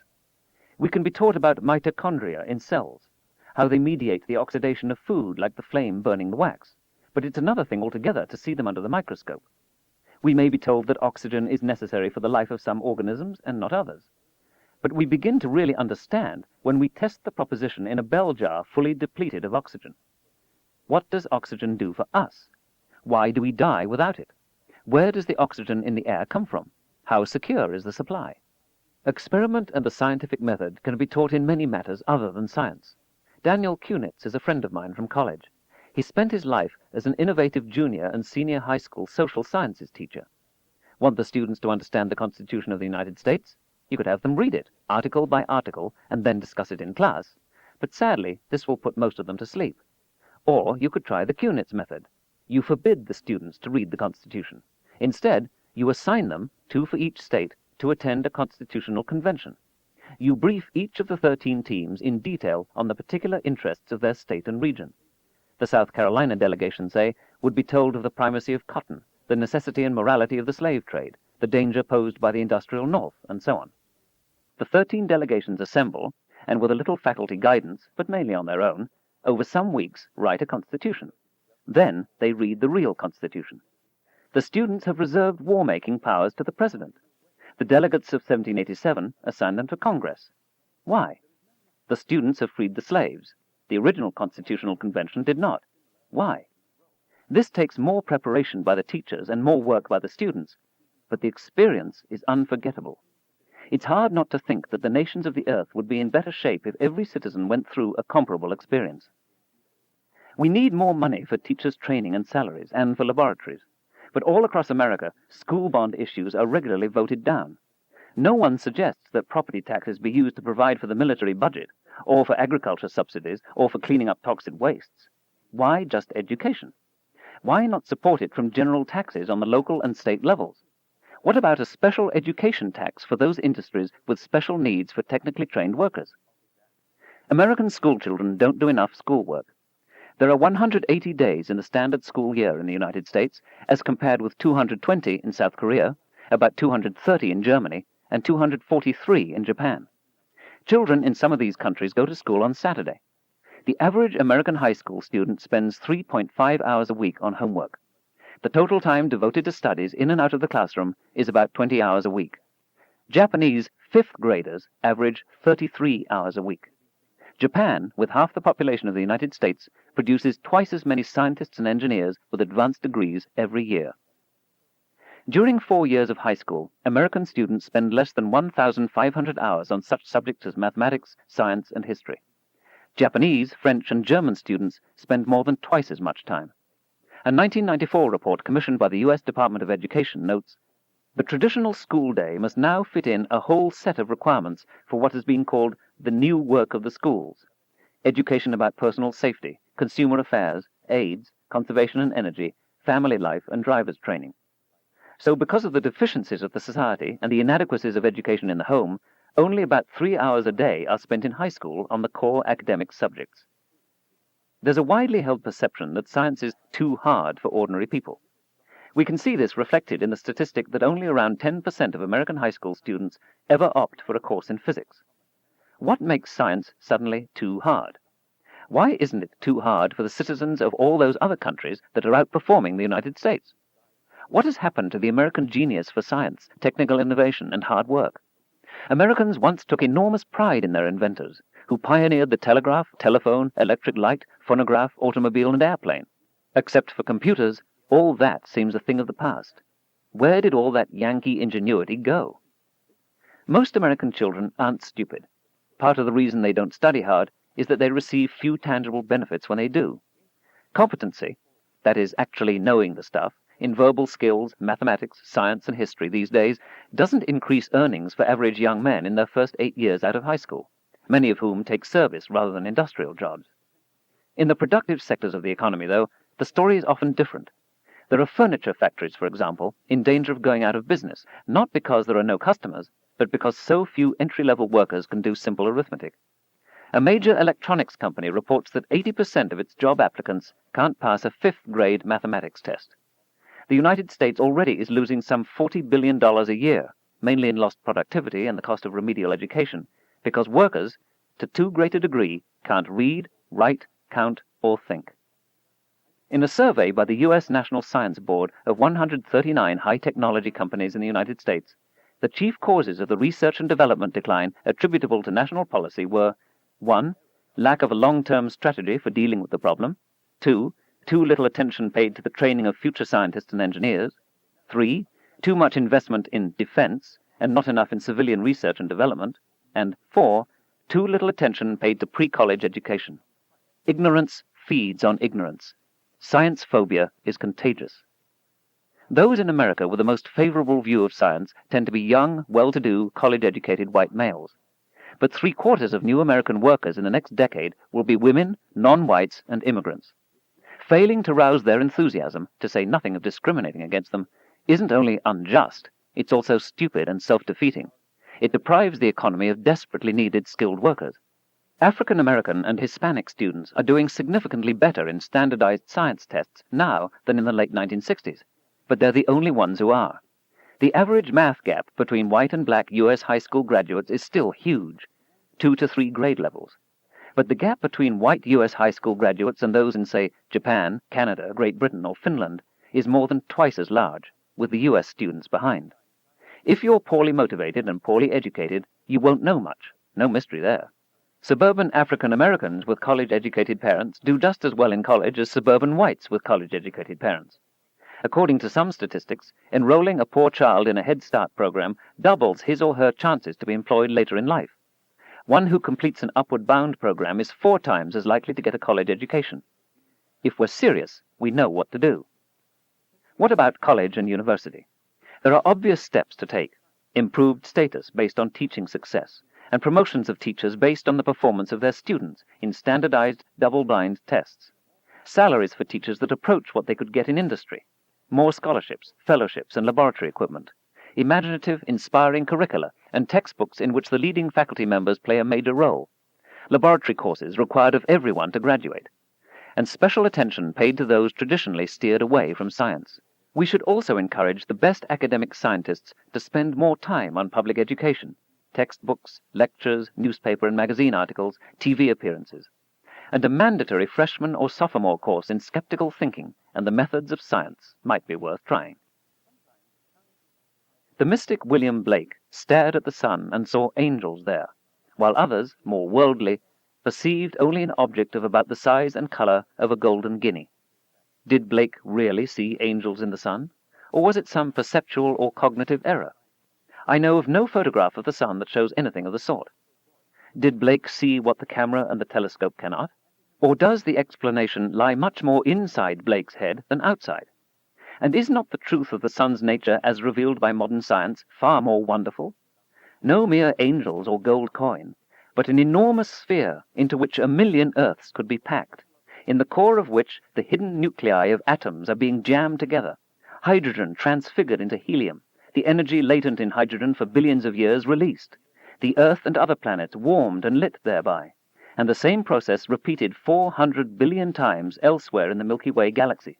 We can be taught about mitochondria in cells, how they mediate the oxidation of food like the flame burning the wax, but it's another thing altogether to see them under the microscope. We may be told that oxygen is necessary for the life of some organisms and not others. But we begin to really understand when we test the proposition in a bell jar fully depleted of oxygen. What does oxygen do for us? Why do we die without it? Where does the oxygen in the air come from? How secure is the supply? Experiment and the scientific method can be taught in many matters other than science. Daniel Kunitz is a friend of mine from college. He spent his life as an innovative junior and senior high school social sciences teacher. Want the students to understand the Constitution of the United States? You could have them read it, article by article, and then discuss it in class. But sadly, this will put most of them to sleep. Or you could try the Kunitz method. You forbid the students to read the Constitution. Instead, you assign them, 2 for each state, to attend a constitutional convention. You brief each of the 13 teams in detail on the particular interests of their state and region. The South Carolina delegation, say, would be told of the primacy of cotton, the necessity and morality of the slave trade, the danger posed by the industrial North, and so on. The 13 delegations assemble, and with a little faculty guidance, but mainly on their own, over some weeks write a constitution. Then they read the real constitution. The students have reserved war-making powers to the president. The delegates of 1787 assigned them to Congress. Why? The students have freed the slaves. The original Constitutional Convention did not. Why? This takes more preparation by the teachers and more work by the students, but the experience is unforgettable. It's hard not to think that the nations of the earth would be in better shape if every citizen went through a comparable experience. We need more money for teachers' training and salaries, and for laboratories. But all across America, school bond issues are regularly voted down. No one suggests that property taxes be used to provide for the military budget, or for agriculture subsidies, or for cleaning up toxic wastes. Why just education? Why not support it from general taxes on the local and state levels? What about a special education tax for those industries with special needs for technically trained workers? American schoolchildren don't do enough schoolwork. There are 180 days in a standard school year in the United States, as compared with 220 in South Korea, about 230 in Germany, and 243 in Japan. Children in some of these countries go to school on Saturday. The average American high school student spends 3.5 hours a week on homework. The total time devoted to studies in and out of the classroom is about 20 hours a week. Japanese fifth graders average 33 hours a week. Japan, with half the population of the United States, produces twice as many scientists and engineers with advanced degrees every year. During 4 years of high school, American students spend less than 1,500 hours on such subjects as mathematics, science, and history. Japanese, French, and German students spend more than twice as much time. A 1994 report commissioned by the U.S. Department of Education notes, "The traditional school day must now fit in a whole set of requirements for what has been called the new work of the schools: education about personal safety, consumer affairs, AIDS, conservation and energy, family life, and driver's training." So because of the deficiencies of the society and the inadequacies of education in the home, only about 3 hours a day are spent in high school on the core academic subjects. There's a widely held perception that science is too hard for ordinary people. We can see this reflected in the statistic that only around 10% of American high school students ever opt for a course in physics. What makes science suddenly too hard? Why isn't it too hard for the citizens of all those other countries that are outperforming the United States? What has happened to the American genius for science, technical innovation, and hard work? Americans once took enormous pride in their inventors, who pioneered the telegraph, telephone, electric light, phonograph, automobile, and airplane. Except for computers, all that seems a thing of the past. Where did all that Yankee ingenuity go? Most American children aren't stupid. Part of the reason they don't study hard is that they receive few tangible benefits when they do. Competency, that is, actually knowing the stuff, in verbal skills, mathematics, science, and history these days, doesn't increase earnings for average young men in their first 8 years out of high school, many of whom take service rather than industrial jobs. In the productive sectors of the economy, though, the story is often different. There are furniture factories, for example, in danger of going out of business, not because there are no customers, but because so few entry-level workers can do simple arithmetic. A major electronics company reports that 80% of its job applicants can't pass a fifth-grade mathematics test. The United States already is losing some $40 billion a year, mainly in lost productivity and the cost of remedial education, because workers, to too great a degree, can't read, write, count, or think. In a survey by the U.S. National Science Board of 139 high-technology companies in the United States, the chief causes of the research and development decline attributable to national policy were 1. Lack of a long-term strategy for dealing with the problem. 2. Too little attention paid to the training of future scientists and engineers. 3. Too much investment in defense and not enough in civilian research and development. And 4. Too little attention paid to pre-college education. Ignorance feeds on ignorance. Science phobia is contagious. Those in America with the most favorable view of science tend to be young, well-to-do, college-educated white males. But 3/4 of new American workers in the next decade will be women, non-whites, and immigrants. Failing to rouse their enthusiasm, to say nothing of discriminating against them, isn't only unjust, it's also stupid and self-defeating. It deprives the economy of desperately needed skilled workers. African American and Hispanic students are doing significantly better in standardized science tests now than in the late 1960s, but they're the only ones who are. The average math gap between white and black U.S. high school graduates is still huge, 2 to 3 grade levels. But the gap between white U.S. high school graduates and those in, say, Japan, Canada, Great Britain, or Finland is more than twice as large, with the U.S. students behind. If you're poorly motivated and poorly educated, you won't know much. No mystery there. Suburban African Americans with college-educated parents do just as well in college as suburban whites with college-educated parents. According to some statistics, enrolling a poor child in a Head Start program doubles his or her chances to be employed later in life. One who completes an Upward Bound program is 4 times as likely to get a college education. If we're serious, we know what to do. What about college and university? There are obvious steps to take: improved status based on teaching success, and promotions of teachers based on the performance of their students in standardized, double-blind tests. Salaries for teachers that approach what they could get in industry. More scholarships, fellowships, and laboratory equipment. Imaginative, inspiring curricula, and textbooks in which the leading faculty members play a major role. laboratory courses required of everyone to graduate, and special attention paid to those traditionally steered away from science. We should also encourage the best academic scientists to spend more time on public education, textbooks, lectures, newspaper and magazine articles, TV appearances, and a mandatory freshman or sophomore course in skeptical thinking and the methods of science might be worth trying. The mystic William Blake stared at the sun and saw angels there, while others, more worldly, perceived only an object of about the size and color of a golden guinea. Did Blake really see angels in the sun, or was it some perceptual or cognitive error? I know of no photograph of the sun that shows anything of the sort. Did Blake see what the camera and the telescope cannot? Or does the explanation lie much more inside Blake's head than outside? And is not the truth of the sun's nature as revealed by modern science far more wonderful? No mere angels or gold coin, but an enormous sphere into which 1,000,000 Earths could be packed, in the core of which the hidden nuclei of atoms are being jammed together, hydrogen transfigured into helium, the energy latent in hydrogen for billions of years released, the Earth and other planets warmed and lit thereby, and the same process repeated 400 billion times elsewhere in the Milky Way galaxy.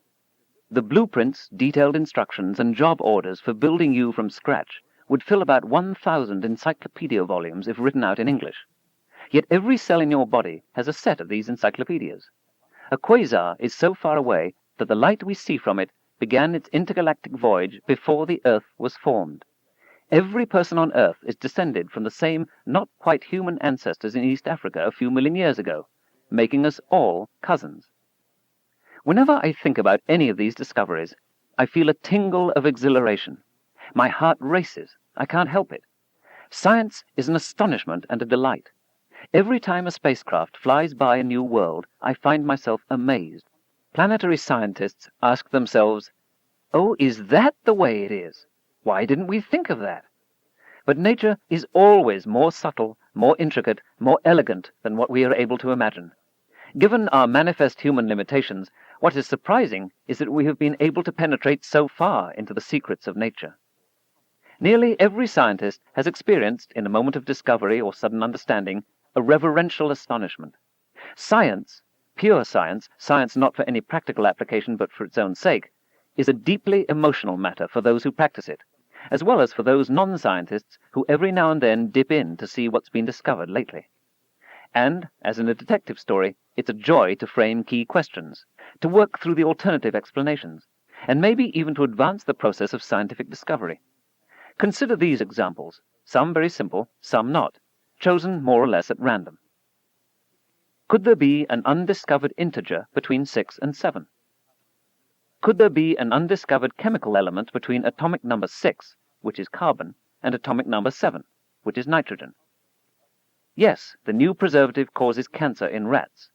The blueprints, detailed instructions, and job orders for building you from scratch would fill about 1,000 encyclopedia volumes if written out in English. Yet every cell in your body has a set of these encyclopedias. A quasar is so far away that the light we see from it began its intergalactic voyage before the Earth was formed. Every person on Earth is descended from the same not quite human ancestors in East Africa a few million years ago, making us all cousins. Whenever I think about any of these discoveries, I feel a tingle of exhilaration. My heart races. I can't help it. Science is an astonishment and a delight. Every time a spacecraft flies by a new world, I find myself amazed. Planetary scientists ask themselves, "Oh, is that the way it is? Why didn't we think of that?" But nature is always more subtle, more intricate, more elegant than what we are able to imagine. Given our manifest human limitations, what is surprising is that we have been able to penetrate so far into the secrets of nature. Nearly every scientist has experienced, in a moment of discovery or sudden understanding, a reverential astonishment. Science, pure science, science not for any practical application but for its own sake, is a deeply emotional matter for those who practice it, as well as for those non-scientists who every now and then dip in to see what's been discovered lately. And, as in a detective story, it's a joy to frame key questions, to work through the alternative explanations, and maybe even to advance the process of scientific discovery. Consider these examples, some very simple, some not, chosen more or less at random. Could there be an undiscovered integer between 6 and 7? Could there be an undiscovered chemical element between atomic number 6, which is carbon, and atomic number 7, which is nitrogen? Yes, the new preservative causes cancer in rats.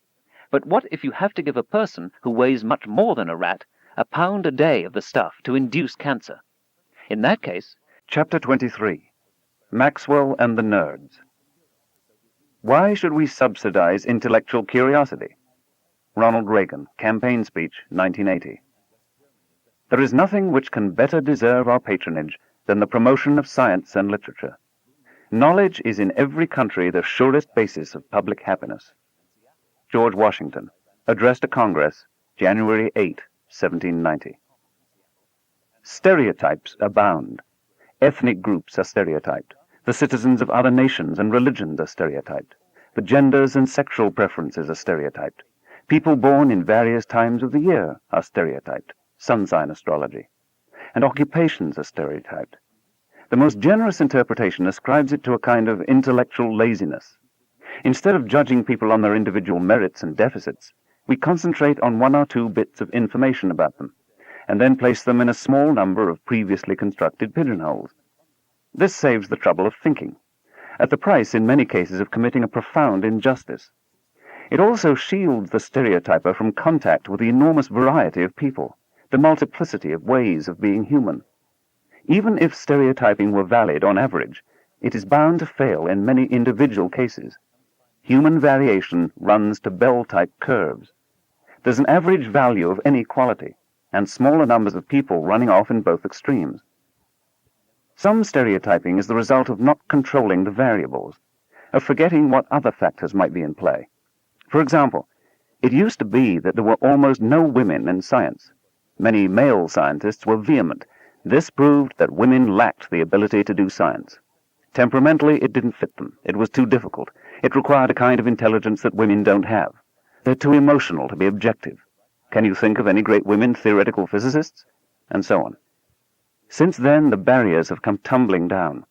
But what if you have to give a person who weighs much more than a rat a pound a day of the stuff to induce cancer? In that case, Chapter 23, Maxwell and the Nerds. Why should we subsidize intellectual curiosity? Ronald Reagan, Campaign Speech, 1980. There is nothing which can better deserve our patronage than the promotion of science and literature. Knowledge is in every country the surest basis of public happiness. George Washington, Address to Congress, January 8, 1790. Stereotypes abound. Ethnic groups are stereotyped. The citizens of other nations and religions are stereotyped. The genders and sexual preferences are stereotyped. People born in various times of the year are stereotyped, sun sign astrology. And occupations are stereotyped. The most generous interpretation ascribes it to a kind of intellectual laziness. Instead of judging people on their individual merits and deficits, we concentrate on one or two bits of information about them, and then place them in a small number of previously constructed pigeonholes. This saves the trouble of thinking, at the price in many cases of committing a profound injustice. It also shields the stereotyper from contact with the enormous variety of people, the multiplicity of ways of being human. Even if stereotyping were valid on average, it is bound to fail in many individual cases. Human variation runs to bell-type curves. There's an average value of any quality, and smaller numbers of people running off in both extremes. Some stereotyping is the result of not controlling the variables. of forgetting what other factors might be in play. For example, it used to be that there were almost no women in science. Many male scientists were vehement. This proved that women lacked the ability to do science. Temperamentally, it didn't fit them. It was too difficult. It required a kind of intelligence that women don't have. They're too emotional to be objective. Can you think of any great women theoretical physicists? And so on. Since then, the barriers have come tumbling down.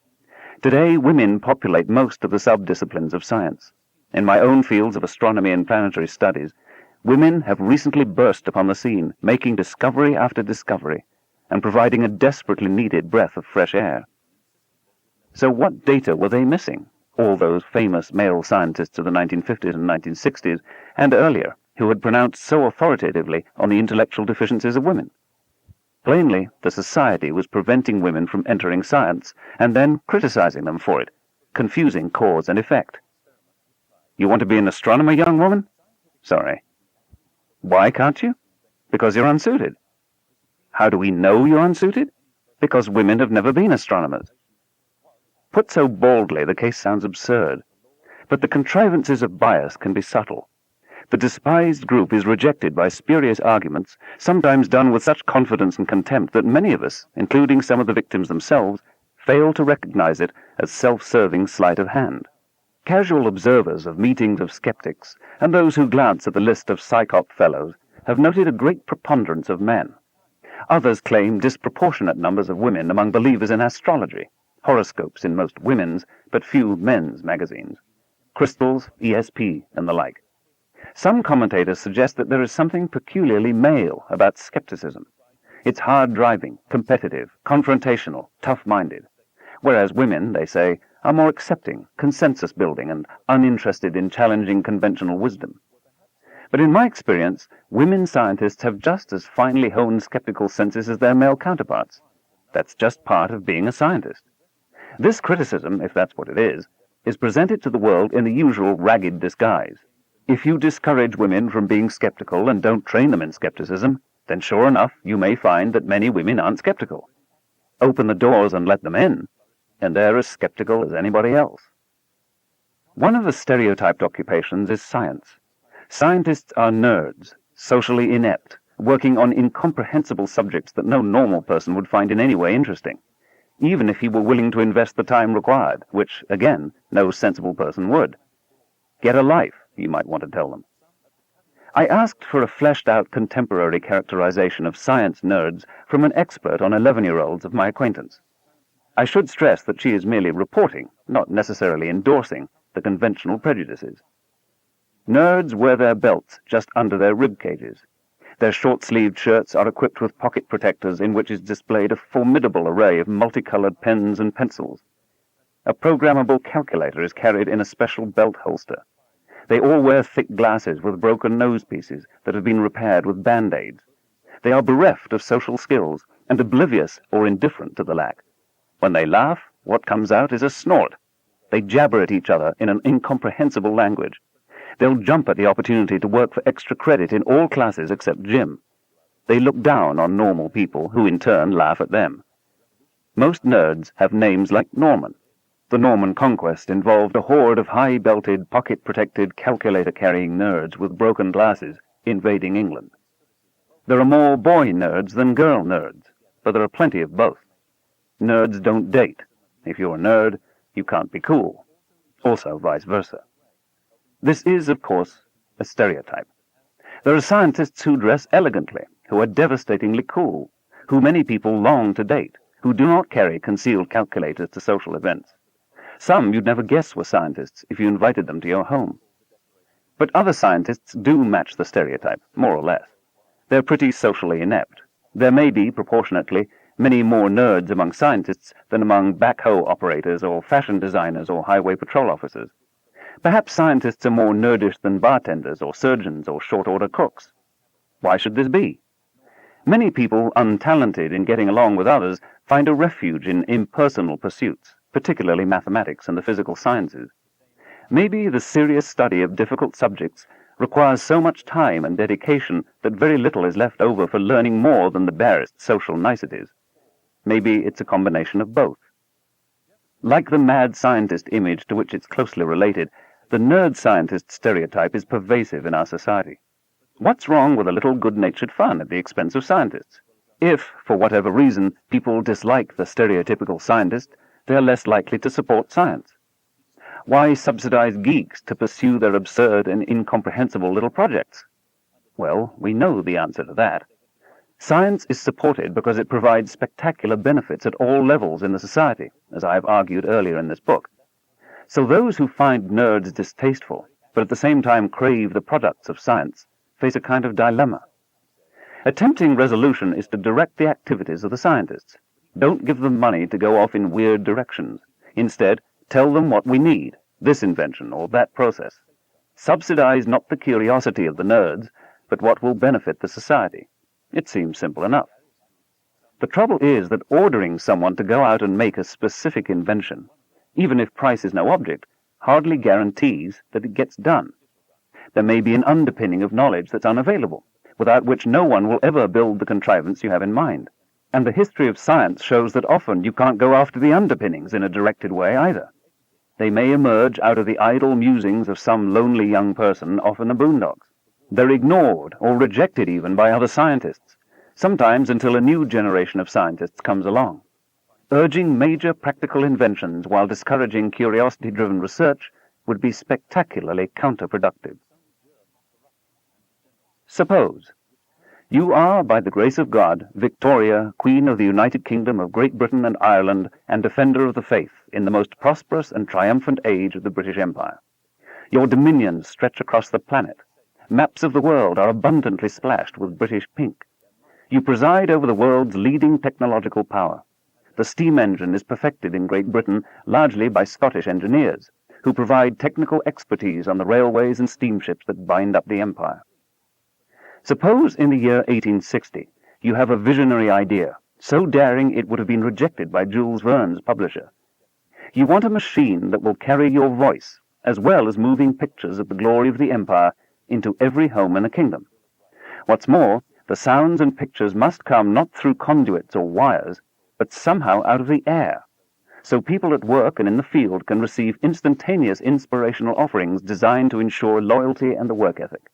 Today, women populate most of the sub-disciplines of science. In my own fields of astronomy and planetary studies, women have recently burst upon the scene, making discovery after discovery, and providing a desperately needed breath of fresh air. So what data were they missing, all those famous male scientists of the 1950s and 1960s, and earlier, who had pronounced so authoritatively on the intellectual deficiencies of women? Plainly, the society was preventing women from entering science, and then criticizing them for it, confusing cause and effect. You want to be an astronomer, young woman? Sorry. Why can't you? Because you're unsuited. How do we know you're unsuited? Because women have never been astronomers. Put so baldly, the case sounds absurd, but the contrivances of bias can be subtle. The despised group is rejected by spurious arguments, sometimes done with such confidence and contempt that many of us, including some of the victims themselves, fail to recognize it as self-serving sleight of hand. Casual observers of meetings of skeptics, and those who glance at the list of psychop fellows, have noted a great preponderance of men. Others claim disproportionate numbers of women among believers in astrology, horoscopes in most women's, but few men's magazines, crystals, ESP, and the like. Some commentators suggest that there is something peculiarly male about skepticism. It's hard-driving, competitive, confrontational, tough-minded, whereas women, they say, are more accepting, consensus-building, and uninterested in challenging conventional wisdom. But in my experience, women scientists have just as finely honed skeptical senses as their male counterparts. That's just part of being a scientist. This criticism, if that's what it is presented to the world in the usual ragged disguise. If you discourage women from being skeptical and don't train them in skepticism, then sure enough, you may find that many women aren't skeptical. Open the doors and let them in, and they're as skeptical as anybody else. One of the stereotyped occupations is science. Scientists are nerds, socially inept, working on incomprehensible subjects that no normal person would find in any way interesting, even if he were willing to invest the time required, which, again, no sensible person would. Get a life, you might want to tell them. I asked for a fleshed-out contemporary characterization of science nerds from an expert on 11-year-olds of my acquaintance. I should stress that she is merely reporting, not necessarily endorsing, the conventional prejudices. Nerds wear their belts just under their rib cages. Their short-sleeved shirts are equipped with pocket protectors in which is displayed a formidable array of multicolored pens and pencils. A programmable calculator is carried in a special belt holster. They all wear thick glasses with broken nose pieces that have been repaired with band-aids. They are bereft of social skills and oblivious or indifferent to the lack. When they laugh, what comes out is a snort. They jabber at each other in an incomprehensible language. They'll jump at the opportunity to work for extra credit in all classes except gym. They look down on normal people, who in turn laugh at them. Most nerds have names like Norman. The Norman conquest involved a horde of high-belted, pocket-protected, calculator-carrying nerds with broken glasses invading England. There are more boy nerds than girl nerds, but there are plenty of both. Nerds don't date. If you're a nerd, you can't be cool. Also vice versa. This is, of course, a stereotype. There are scientists who dress elegantly, who are devastatingly cool, who many people long to date, who do not carry concealed calculators to social events. Some you'd never guess were scientists if you invited them to your home. But other scientists do match the stereotype, more or less. They're pretty socially inept. There may be, proportionately, many more nerds among scientists than among backhoe operators or fashion designers or highway patrol officers. Perhaps scientists are more nerdish than bartenders or surgeons or short-order cooks. Why should this be? Many people untalented in getting along with others find a refuge in impersonal pursuits, particularly mathematics and the physical sciences. Maybe the serious study of difficult subjects requires so much time and dedication that very little is left over for learning more than the barest social niceties. Maybe it's a combination of both. Like the mad scientist image to which it's closely related, the nerd scientist stereotype is pervasive in our society. What's wrong with a little good-natured fun at the expense of scientists? If, for whatever reason, people dislike the stereotypical scientist, they are less likely to support science. Why subsidize geeks to pursue their absurd and incomprehensible little projects? Well, we know the answer to that. Science is supported because it provides spectacular benefits at all levels in the society, as I have argued earlier in this book. So those who find nerds distasteful, but at the same time crave the products of science, face a kind of dilemma. A tempting resolution is to direct the activities of the scientists. Don't give them money to go off in weird directions. Instead, tell them what we need, this invention or that process. Subsidize not the curiosity of the nerds, but what will benefit the society. It seems simple enough. The trouble is that ordering someone to go out and make a specific invention, even if price is no object, hardly guarantees that it gets done. There may be an underpinning of knowledge that's unavailable, without which no one will ever build the contrivance you have in mind. And the history of science shows that often you can't go after the underpinnings in a directed way either. They may emerge out of the idle musings of some lonely young person off in the boondocks. They're ignored or rejected even by other scientists, sometimes until a new generation of scientists comes along. Urging major practical inventions while discouraging curiosity-driven research would be spectacularly counterproductive. Suppose you are, by the grace of God, Victoria, Queen of the United Kingdom of Great Britain and Ireland, and Defender of the Faith, in the most prosperous and triumphant age of the British Empire. Your dominions stretch across the planet. Maps of the world are abundantly splashed with British pink. You preside over the world's leading technological power. The steam engine is perfected in Great Britain largely by Scottish engineers, who provide technical expertise on the railways and steamships that bind up the empire. Suppose in the year 1860 you have a visionary idea, so daring it would have been rejected by Jules Verne's publisher. You want a machine that will carry your voice, as well as moving pictures of the glory of the empire, into every home in the kingdom. What's more, the sounds and pictures must come not through conduits or wires, but somehow out of the air, so people at work and in the field can receive instantaneous inspirational offerings designed to ensure loyalty and the work ethic.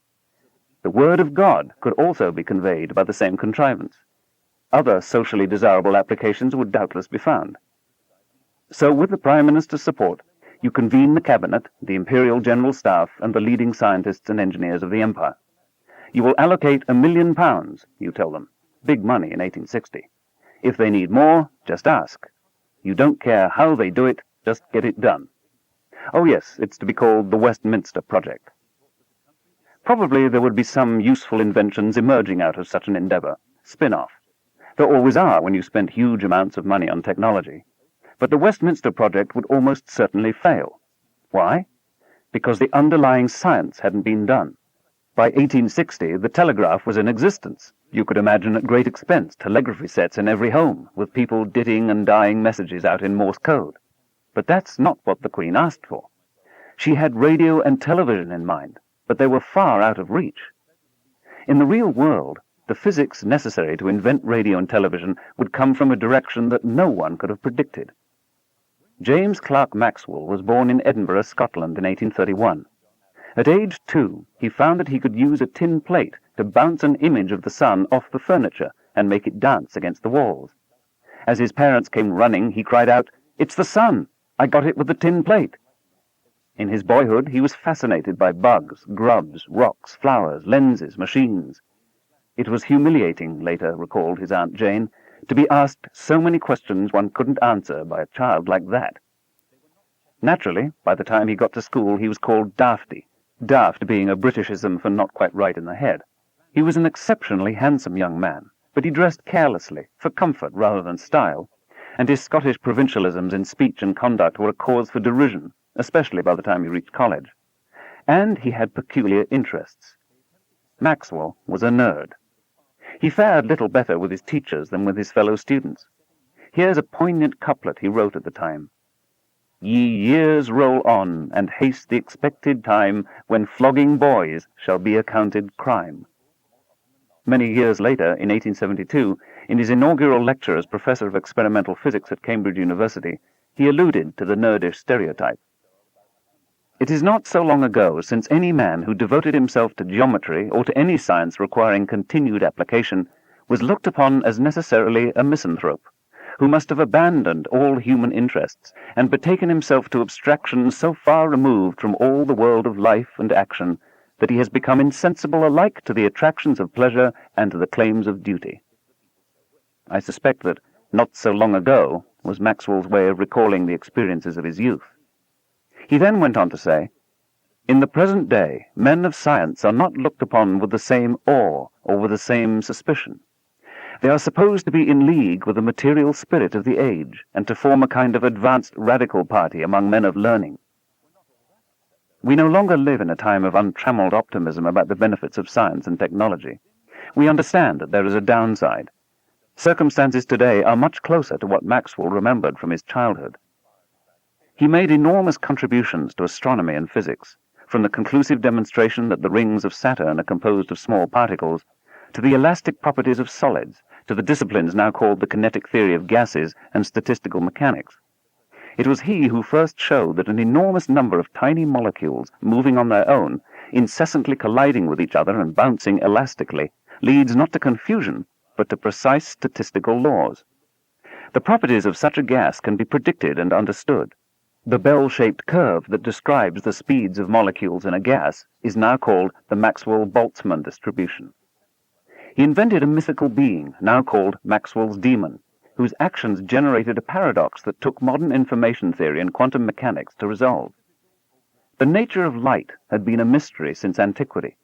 The word of God could also be conveyed by the same contrivance. Other socially desirable applications would doubtless be found. So with the Prime Minister's support, you convene the cabinet, the Imperial General Staff, and the leading scientists and engineers of the empire. You will allocate £1 million, you tell them. Big money in 1860. If they need more, just ask. You don't care how they do it, just get it done. Oh yes, it's to be called the Westminster Project. Probably there would be some useful inventions emerging out of such an endeavour, spin-off. There always are when you spend huge amounts of money on technology. But the Westminster Project would almost certainly fail. Why? Because the underlying science hadn't been done. By 1860, the telegraph was in existence. You could imagine at great expense telegraphy sets in every home, with people ditting and dying messages out in Morse code. But that's not what the Queen asked for. She had radio and television in mind, but they were far out of reach. In the real world, the physics necessary to invent radio and television would come from a direction that no one could have predicted. James Clerk Maxwell was born in Edinburgh, Scotland in 1831. At age 2, he found that he could use a tin plate to bounce an image of the sun off the furniture and make it dance against the walls. As his parents came running, he cried out, "It's the sun! I got it with the tin plate!" In his boyhood, he was fascinated by bugs, grubs, rocks, flowers, lenses, machines. It was humiliating, later recalled his Aunt Jane, to be asked so many questions one couldn't answer by a child like that. Naturally, by the time he got to school, he was called Dafty, daft being a Britishism for not quite right in the head. He was an exceptionally handsome young man, but he dressed carelessly, for comfort rather than style, and his Scottish provincialisms in speech and conduct were a cause for derision, especially by the time he reached college. And he had peculiar interests. Maxwell was a nerd. He fared little better with his teachers than with his fellow students. Here's a poignant couplet he wrote at the time. "Ye years roll on, and haste the expected time, when flogging boys shall be accounted crime." Many years later, in 1872, in his inaugural lecture as Professor of Experimental Physics at Cambridge University, He alluded to the nerdish stereotype. It is not so long ago since any man who devoted himself to geometry or to any science requiring continued application was looked upon as necessarily a misanthrope, who must have abandoned all human interests and betaken himself to abstractions so far removed from all the world of life and action that he has become insensible alike to the attractions of pleasure and to the claims of duty. I suspect that "not so long ago" was Maxwell's way of recalling the experiences of his youth. He then went on to say, "In the present day, men of science are not looked upon with the same awe or with the same suspicion. They are supposed to be in league with the material spirit of the age, and to form a kind of advanced radical party among men of learning. We no longer live in a time of untrammeled optimism about the benefits of science and technology. We understand that there is a downside. Circumstances today are much closer to what Maxwell remembered from his childhood. He made enormous contributions to astronomy and physics, from the conclusive demonstration that the rings of Saturn are composed of small particles, to the elastic properties of solids, to the disciplines now called the kinetic theory of gases and statistical mechanics. It was he who first showed that an enormous number of tiny molecules moving on their own, incessantly colliding with each other and bouncing elastically, leads not to confusion, but to precise statistical laws. The properties of such a gas can be predicted and understood. The bell-shaped curve that describes the speeds of molecules in a gas is now called the Maxwell-Boltzmann distribution. He invented a mythical being, now called Maxwell's demon, whose actions generated a paradox that took modern information theory and quantum mechanics to resolve. The nature of light had been a mystery since antiquity.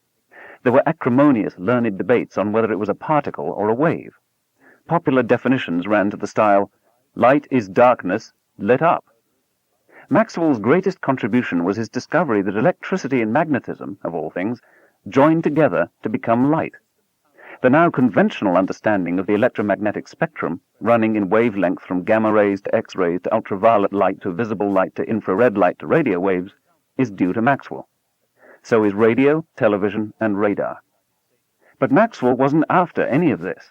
There were acrimonious, learned debates on whether it was a particle or a wave. Popular definitions ran to the style, "Light is darkness lit up." Maxwell's greatest contribution was his discovery that electricity and magnetism, of all things, joined together to become light. The now conventional understanding of the electromagnetic spectrum, running in wavelength from gamma rays to X-rays to ultraviolet light to visible light to infrared light to radio waves, is due to Maxwell. So is radio, television, and radar. But Maxwell wasn't after any of this.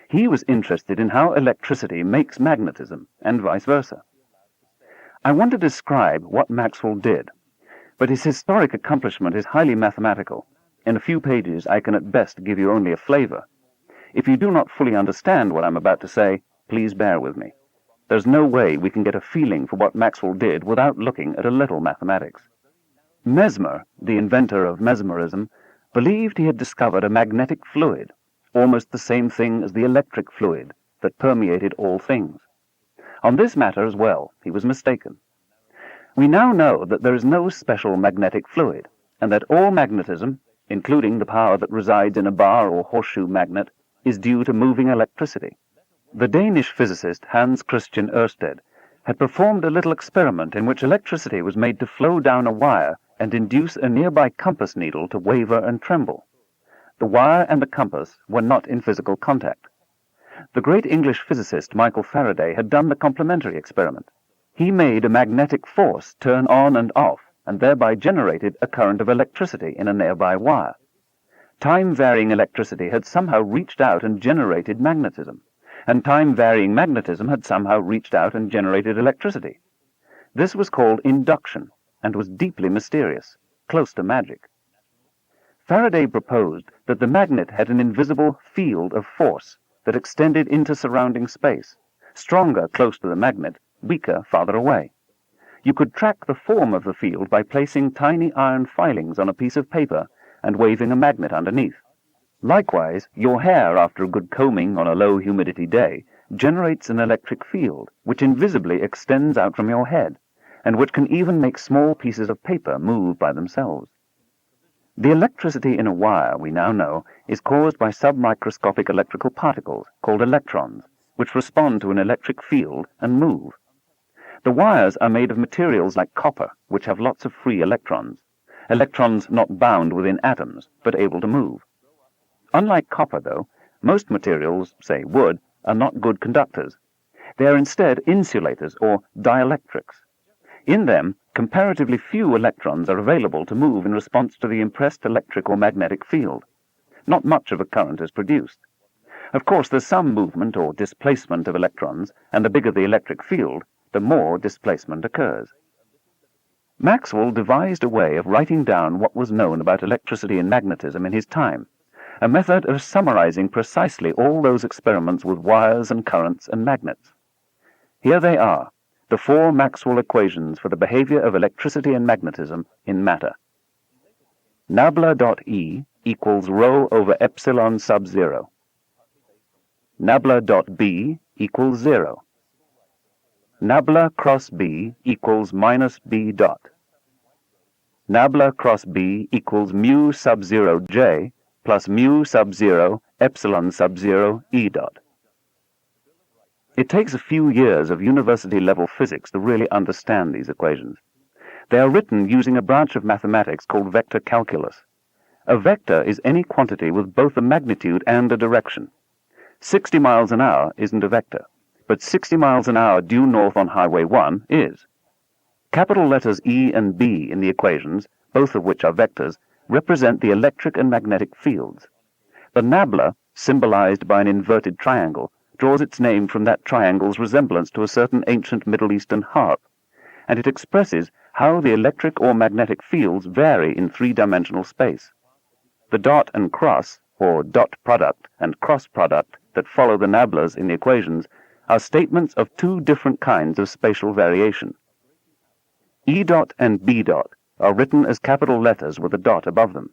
He was interested in how electricity makes magnetism, and vice versa. I want to describe what Maxwell did, but his historic accomplishment is highly mathematical. In a few pages I can at best give you only a flavor. If you do not fully understand what I'm about to say, please bear with me. There's no way we can get a feeling for what Maxwell did without looking at a little mathematics. Mesmer, the inventor of mesmerism, believed he had discovered a magnetic fluid, almost the same thing as the electric fluid, that permeated all things. On this matter as well, he was mistaken. We now know that there is no special magnetic fluid, and that all magnetism, including the power that resides in a bar or horseshoe magnet, is due to moving electricity. The Danish physicist Hans Christian Ørsted had performed a little experiment in which electricity was made to flow down a wire and induce a nearby compass needle to waver and tremble. The wire and the compass were not in physical contact. The great English physicist Michael Faraday had done the complementary experiment. He made a magnetic force turn on and off, and thereby generated a current of electricity in a nearby wire. Time-varying electricity had somehow reached out and generated magnetism, and time-varying magnetism had somehow reached out and generated electricity. This was called induction, and was deeply mysterious, close to magic. Faraday proposed that the magnet had an invisible field of force that extended into surrounding space, stronger close to the magnet, weaker farther away. You could track the form of the field by placing tiny iron filings on a piece of paper and waving a magnet underneath. Likewise, your hair, after a good combing on a low humidity day, generates an electric field, which invisibly extends out from your head, and which can even make small pieces of paper move by themselves. The electricity in a wire, we now know, is caused by submicroscopic electrical particles, called electrons, which respond to an electric field and move. The wires are made of materials like copper, which have lots of free electrons not bound within atoms, but able to move. Unlike copper, though, most materials, say wood, are not good conductors. They are instead insulators or dielectrics. In them, comparatively few electrons are available to move in response to the impressed electric or magnetic field. Not much of a current is produced. Of course, there's some movement or displacement of electrons, and the bigger the electric field, the more displacement occurs. Maxwell devised a way of writing down what was known about electricity and magnetism in his time, a method of summarizing precisely all those experiments with wires and currents and magnets. Here they are, the 4 Maxwell equations for the behavior of electricity and magnetism in matter. Nabla dot E equals rho over epsilon sub 0. Nabla dot B equals 0. Nabla cross B equals minus B dot. Nabla cross B equals mu sub 0 J plus mu sub 0 epsilon sub 0 E dot. It takes a few years of university-level physics to really understand these equations. They are written using a branch of mathematics called vector calculus. A vector is any quantity with both a magnitude and a direction. 60 miles an hour isn't a vector, but 60 miles an hour due north on Highway 1 is. Capital letters E and B in the equations, both of which are vectors, represent the electric and magnetic fields. The nabla, symbolized by an inverted triangle, draws its name from that triangle's resemblance to a certain ancient Middle Eastern harp, and it expresses how the electric or magnetic fields vary in 3-dimensional space. The dot and cross, or dot product and cross product, that follow the nablas in the equations are statements of 2 different kinds of spatial variation. E dot and B dot are written as capital letters with a dot above them.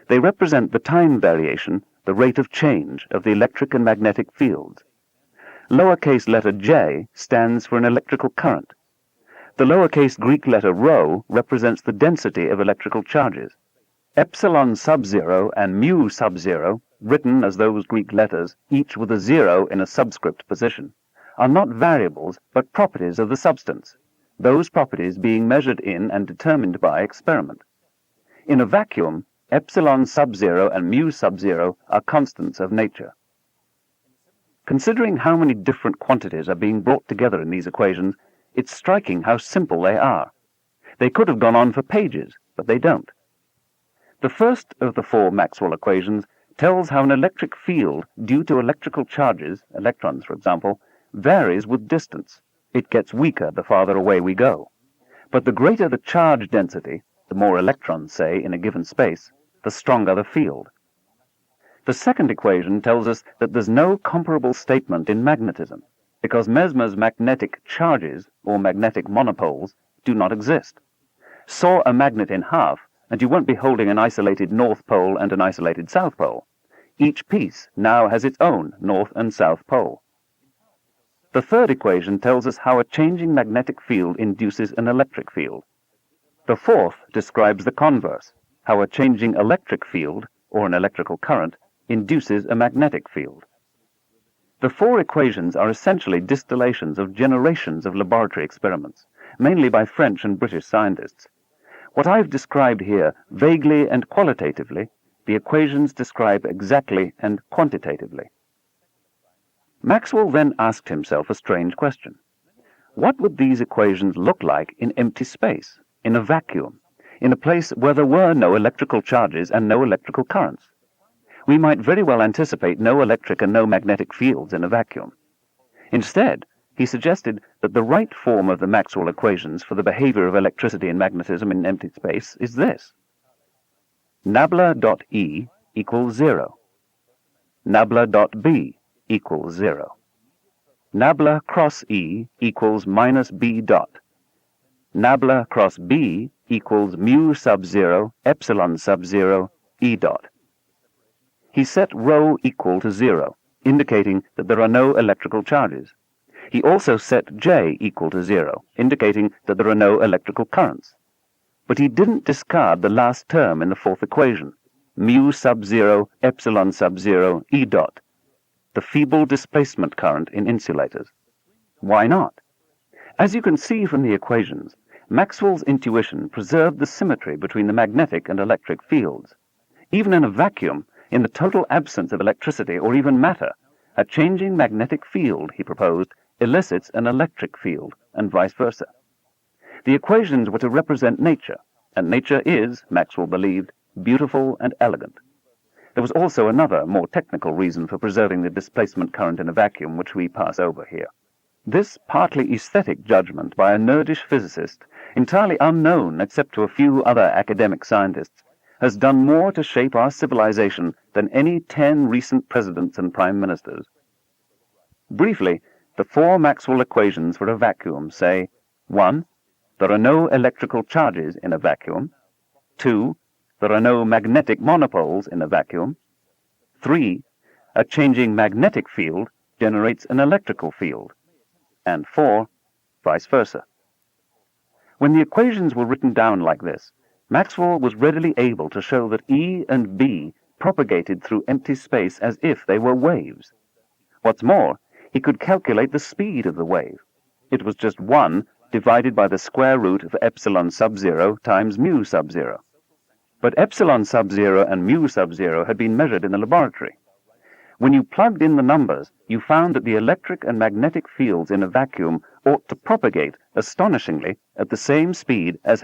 They represent the time variation, the rate of change of the electric and magnetic fields. Lowercase letter J stands for an electrical current. The lowercase Greek letter rho represents the density of electrical charges. Epsilon sub 0 and mu sub 0, written as those Greek letters, each with a 0 in a subscript position, are not variables but properties of the substance, those properties being measured in and determined by experiment. In a vacuum, epsilon sub 0 and mu sub 0 are constants of nature. Considering how many different quantities are being brought together in these equations, it's striking how simple they are. They could have gone on for pages, but they don't. The first of the 4 Maxwell equations tells how an electric field due to electrical charges, electrons for example, varies with distance. It gets weaker the farther away we go. But the greater the charge density, the more electrons, say, in a given space, the stronger the field. The second equation tells us that there's no comparable statement in magnetism, because Mesmer's magnetic charges, or magnetic monopoles, do not exist. Saw a magnet in half, and you won't be holding an isolated north pole and an isolated south pole. Each piece now has its own north and south pole. The third equation tells us how a changing magnetic field induces an electric field. The fourth describes the converse, how a changing electric field, or an electrical current, induces a magnetic field. The 4 equations are essentially distillations of generations of laboratory experiments, mainly by French and British scientists. What I've described here vaguely and qualitatively, the equations describe exactly and quantitatively. Maxwell then asked himself a strange question. What would these equations look like in empty space, in a vacuum, in a place where there were no electrical charges and no electrical currents? We might very well anticipate no electric and no magnetic fields in a vacuum. Instead, he suggested that the right form of the Maxwell equations for the behavior of electricity and magnetism in empty space is this. Nabla dot E equals 0. Nabla dot B equals 0. Nabla cross E equals minus B dot. Nabla cross B equals mu sub 0 epsilon sub 0 E dot. He set rho equal to 0, indicating that there are no electrical charges. He also set J equal to 0, indicating that there are no electrical currents. But he didn't discard the last term in the 4th equation, mu sub 0 epsilon sub 0 E dot, the feeble displacement current in insulators. Why not? As you can see from the equations, Maxwell's intuition preserved the symmetry between the magnetic and electric fields. Even in a vacuum, in the total absence of electricity or even matter, a changing magnetic field, he proposed, elicits an electric field, and vice versa. The equations were to represent nature, and nature is, Maxwell believed, beautiful and elegant. There was also another, more technical reason for preserving the displacement current in a vacuum, which we pass over here. This partly aesthetic judgment by a nerdish physicist, entirely unknown except to a few other academic scientists, has done more to shape our civilization than any 10 recent presidents and prime ministers. Briefly, the 4 Maxwell equations for a vacuum say: 1. There are no electrical charges in a vacuum. 2. There are no magnetic monopoles in a vacuum. 3. A changing magnetic field generates an electrical field. And 4. Vice versa. When the equations were written down like this, Maxwell was readily able to show that E and B propagated through empty space as if they were waves. What's more, he could calculate the speed of the wave. It was just 1 divided by the square root of epsilon sub-zero times mu sub-zero. But epsilon sub-zero and mu sub-zero had been measured in the laboratory. When you plugged in the numbers, you found that the electric and magnetic fields in a vacuum ought to propagate astonishingly at the same speed as